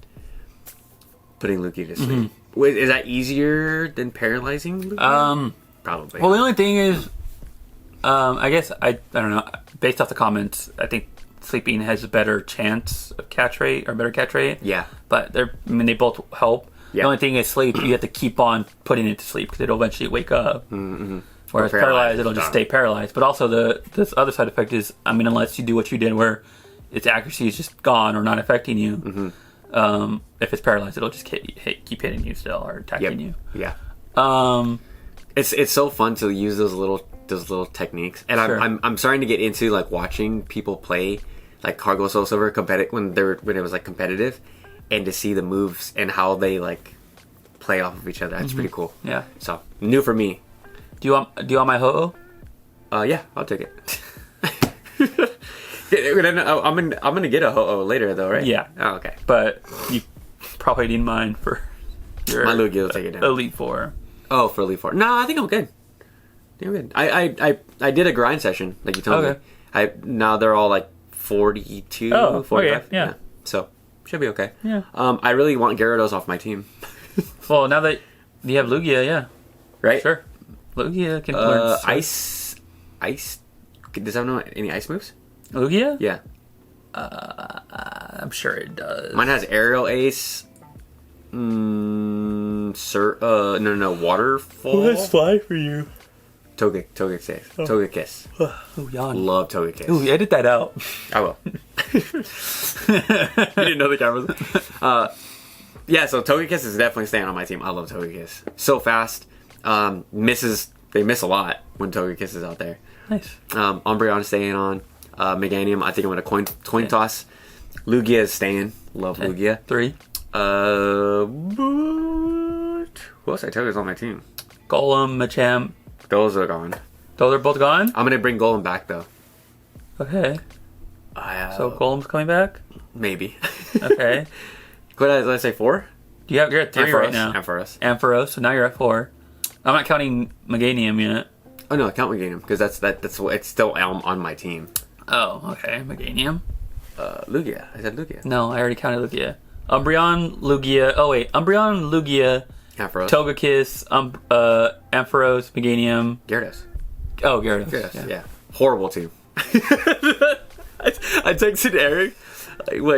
Putting Lugia to sleep. Wait, is that easier than paralyzing Lugia? Probably. Well, the only thing is, I guess I don't know. Based off the comments, I think sleeping has a better chance of catch rate or better catch rate. Yeah. But they both help. Yeah. The only thing is sleep. You have to keep on putting it to sleep because it'll eventually wake up. Mm-hmm. Whereas paralyzed, it'll just stay paralyzed. But also this other side effect is, unless you do what you did where its accuracy is just gone or not affecting you. If it's paralyzed, it'll just keep hitting you still or attacking you. Yeah. It's so fun to use those little techniques, and sure. I'm starting to get into like watching people play like Cargo Soul Silver when it was like competitive, and to see the moves and how they like play off of each other. That's pretty cool. Yeah. So new for me. Do you want my Ho-Oh? Yeah, I'll take it. I'm gonna get a Ho-Oh later though, right? Yeah. Oh, okay. But you probably need mine for your my Lugia will take it down. Elite Four. Oh, for Elite Four. No, I think I'm good. I did a grind session, like you told me. Now they're all like 42, 45. Okay, yeah. So, should be okay. Yeah. I really want Gyarados off my team. Well, now that you have Lugia, yeah. Right? Sure. Lugia can learn Ice. Does that know any ice moves? Lugia? Yeah. I'm sure it does. Mine has Aerial Ace. Waterfall. Let's fly for you. Togekiss. Togekiss. Oh, yawn. Love Togekiss. Ooh, edit that out. I will. You didn't know the cameras. Yeah, so Togekiss is definitely staying on my team. I love Togekiss. So fast. They miss a lot when Togekiss is out there. Nice. Umbreon staying on. Meganium, I think I'm going to coin toss. Lugia is staying. Love Lugia. 3. Who else I took is on my team? Golem, Machamp. Those are gone. Those are both gone? I'm going to bring Golem back, though. Okay. So Golem's coming back? Maybe. Okay. What did I say, 4? You're at 3 right now. Ampharos, so now you're at 4. I'm not counting Meganium yet. Oh, no, I count Meganium, because it's still on my team. Oh, okay. Meganium? Lugia. I said Lugia. No, I already counted Lugia. Umbreon, Lugia. Oh, wait. Umbreon, Lugia. Ampharos. Togekiss, Ampharos, Meganium. Gyarados. Oh, Gyarados. Yeah. Horrible team. I texted Eric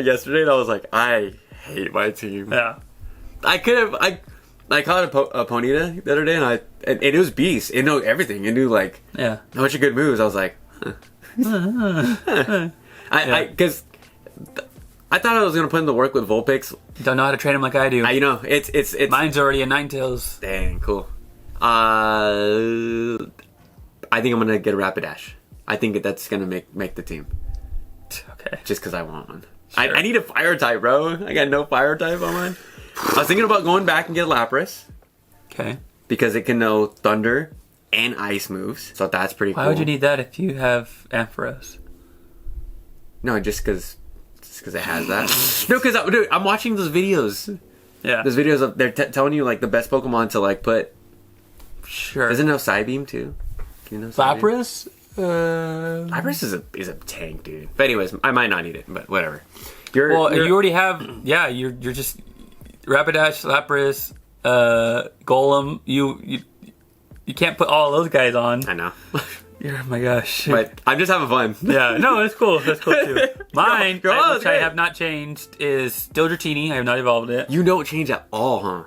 yesterday and I was like, I hate my team. Yeah. I caught a Ponyta the other day and it was beast. It knew everything. It knew a bunch of good moves. I was like, because I thought I was gonna put in the work with Vulpix. You don't know how to train him like I do. It's mine's already a Ninetales. Dang, cool. I think I'm gonna get a Rapidash. I think that's gonna make the team. Okay. Just because I want one. Sure. I need a fire type, bro. I got no fire type on mine. I was thinking about going back and get Lapras. Okay. Because it can know thunder and ice moves. So that's pretty cool. Why would you need that if you have Ampharos? No, just because it has that. No, because I'm watching those videos. Yeah. Those videos of they're telling you the best Pokemon to put. Sure. Doesn't it know Psybeam too? Can you know Lapras? Lapras is a tank, dude. But anyways, I might not need it, but whatever. You already have. Yeah, you're just Rapidash, Lapras, Golem. You can't put all those guys on. I know. Oh my gosh. But I'm just having fun. Yeah, no, that's cool. That's cool too. Mine, which I have not changed, is still Dratini. I have not evolved it. You don't change at all, huh?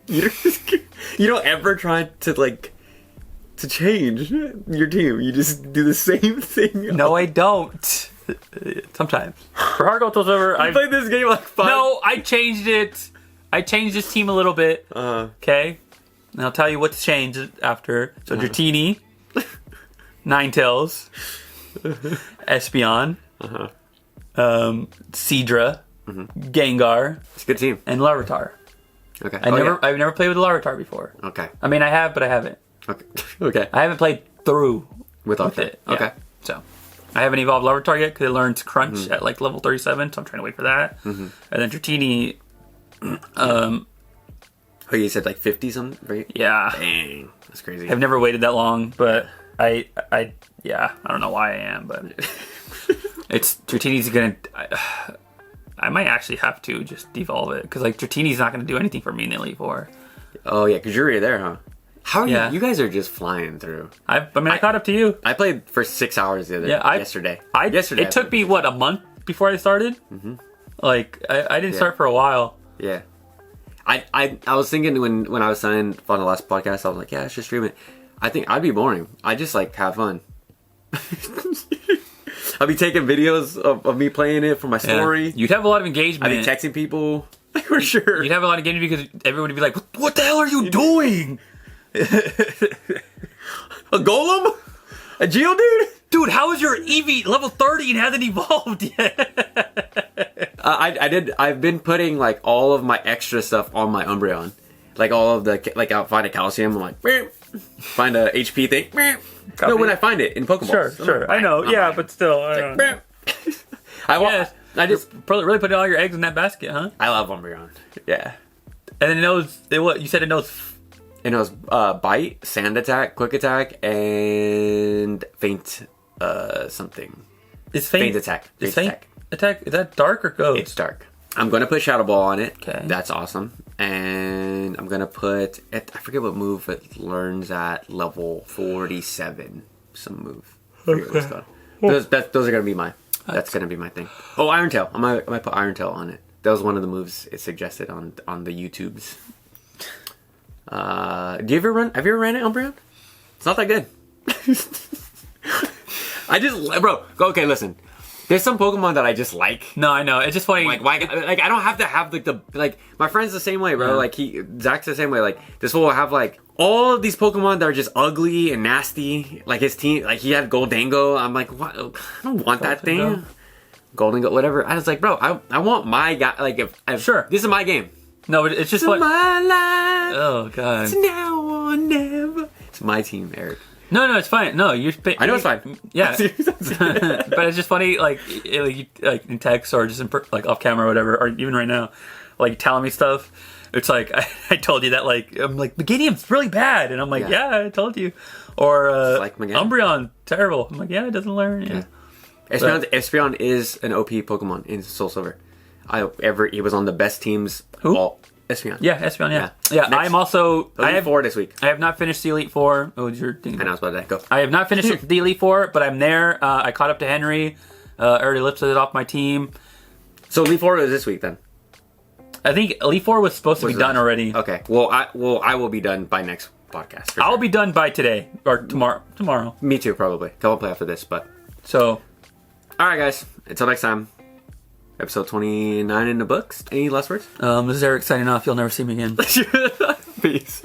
you don't ever try to change your team. You just do the same thing. No, I don't. Sometimes. For Hard Gold Silver, I played this game like 5. No, I changed it. I changed this team a little bit. Okay? And I'll tell you what to change after. So Dratini, Ninetales, Espeon, Seadra, Gengar. It's a good team. And Larvitar. Okay. I've never played with Larvitar before. Okay. I mean, I have, but I haven't. Okay. Okay. I haven't played through with it. Okay. Yeah. So I haven't evolved Larvitar yet because it learns Crunch at like level 37. So I'm trying to wait for that. And then Dratini. Oh, you said like 50 something, right? Yeah. Dang, that's crazy. I've never waited that long, but I don't know why I am, but it's Dratini's gonna. I might actually have to just devolve it because like Dratini's not gonna do anything for me in the Elite Four. Oh yeah, because you're already there, huh? How are you? Yeah. You guys are just flying through. I caught up to you. I played for 6 hours yesterday. Yesterday. It took me what, a month before I started. Like I didn't start for a while. Yeah. I was thinking when I was signing on the last podcast, I was like, yeah, I should stream it. I think I'd be boring. I just like have fun. I'll be taking videos of me playing it for my story. Yeah. You'd have a lot of engagement. I'd be texting people for sure. You'd have a lot of engagement because everyone would be like, "What the hell are you doing?" A Golem? A Geodude? Dude, how is your Eevee level 30 and hasn't evolved yet? I've been putting like all of my extra stuff on my Umbreon. Like all of the, like I'll find a calcium, I'm like, Meow. Find a HP thing. Meow. No, when I find it in Pokeballs. Sure. Like, I know, yeah, but still. I just really put all your eggs in that basket, huh? I love Umbreon. Yeah. And then it knows, what? You said it knows... It knows Bite, Sand Attack, Quick Attack, and Faint something. It's Faint Attack. Is Faint Attack, is that dark or ghost? It's dark. I'm going to put Shadow Ball on it. Okay. That's awesome. And I'm going to put... I forget what move it learns at level 47. Some move. I forget what it's called. Those are going to be my... That's going to be my thing. Oh, Iron Tail. I might put Iron Tail on it. That was one of the moves it suggested on the YouTubes. Have you ever ran it, Umbreon? It's not that good. Okay, listen. There's some Pokemon that I just like. No, I know. It's just funny. Like, why? Like, I don't have to have like my friend's the same way, bro. Yeah. Like Zach's the same way. Like this will have like all of these Pokemon that are just ugly and nasty. Like his team, like he had Goldango. I'm like, what? I don't want that thing. Goldango, whatever. I was like, bro, I want my guy. Like sure, this is my game. No, but it's just like my life. Oh god. It's now or never. It's my team, Eric. No, it's fine. No, I know it's fine. Yeah, but it's just funny, like in text or just like off camera or whatever, or even right now, like telling me stuff. It's like I told you that, like I'm like Meganium's really bad, and I'm like, yeah I told you. Or like Umbreon, terrible. I'm like, yeah, it doesn't learn. Yeah. Espeon is an OP Pokemon in Soul Silver. He was on the best teams. Who? Espeon. Yeah, Espeon, yeah. I'm also... I have 4 this week. I have not finished the Elite Four. Oh, your thing. I know, it's about that. Go. I have not finished the Elite Four, but I'm there. I caught up to Henry. Already lifted it off my team. So Elite Four is this week, then? I think Elite Four was supposed to be done already. Okay. Well, I will be done by next podcast. I'll be done by today. Or tomorrow. Me too, probably. Come and play after this, but... So... Alright, guys. Until next time. Episode 29 in the books. Any last words? This is Eric signing off. You'll never see me again. Peace.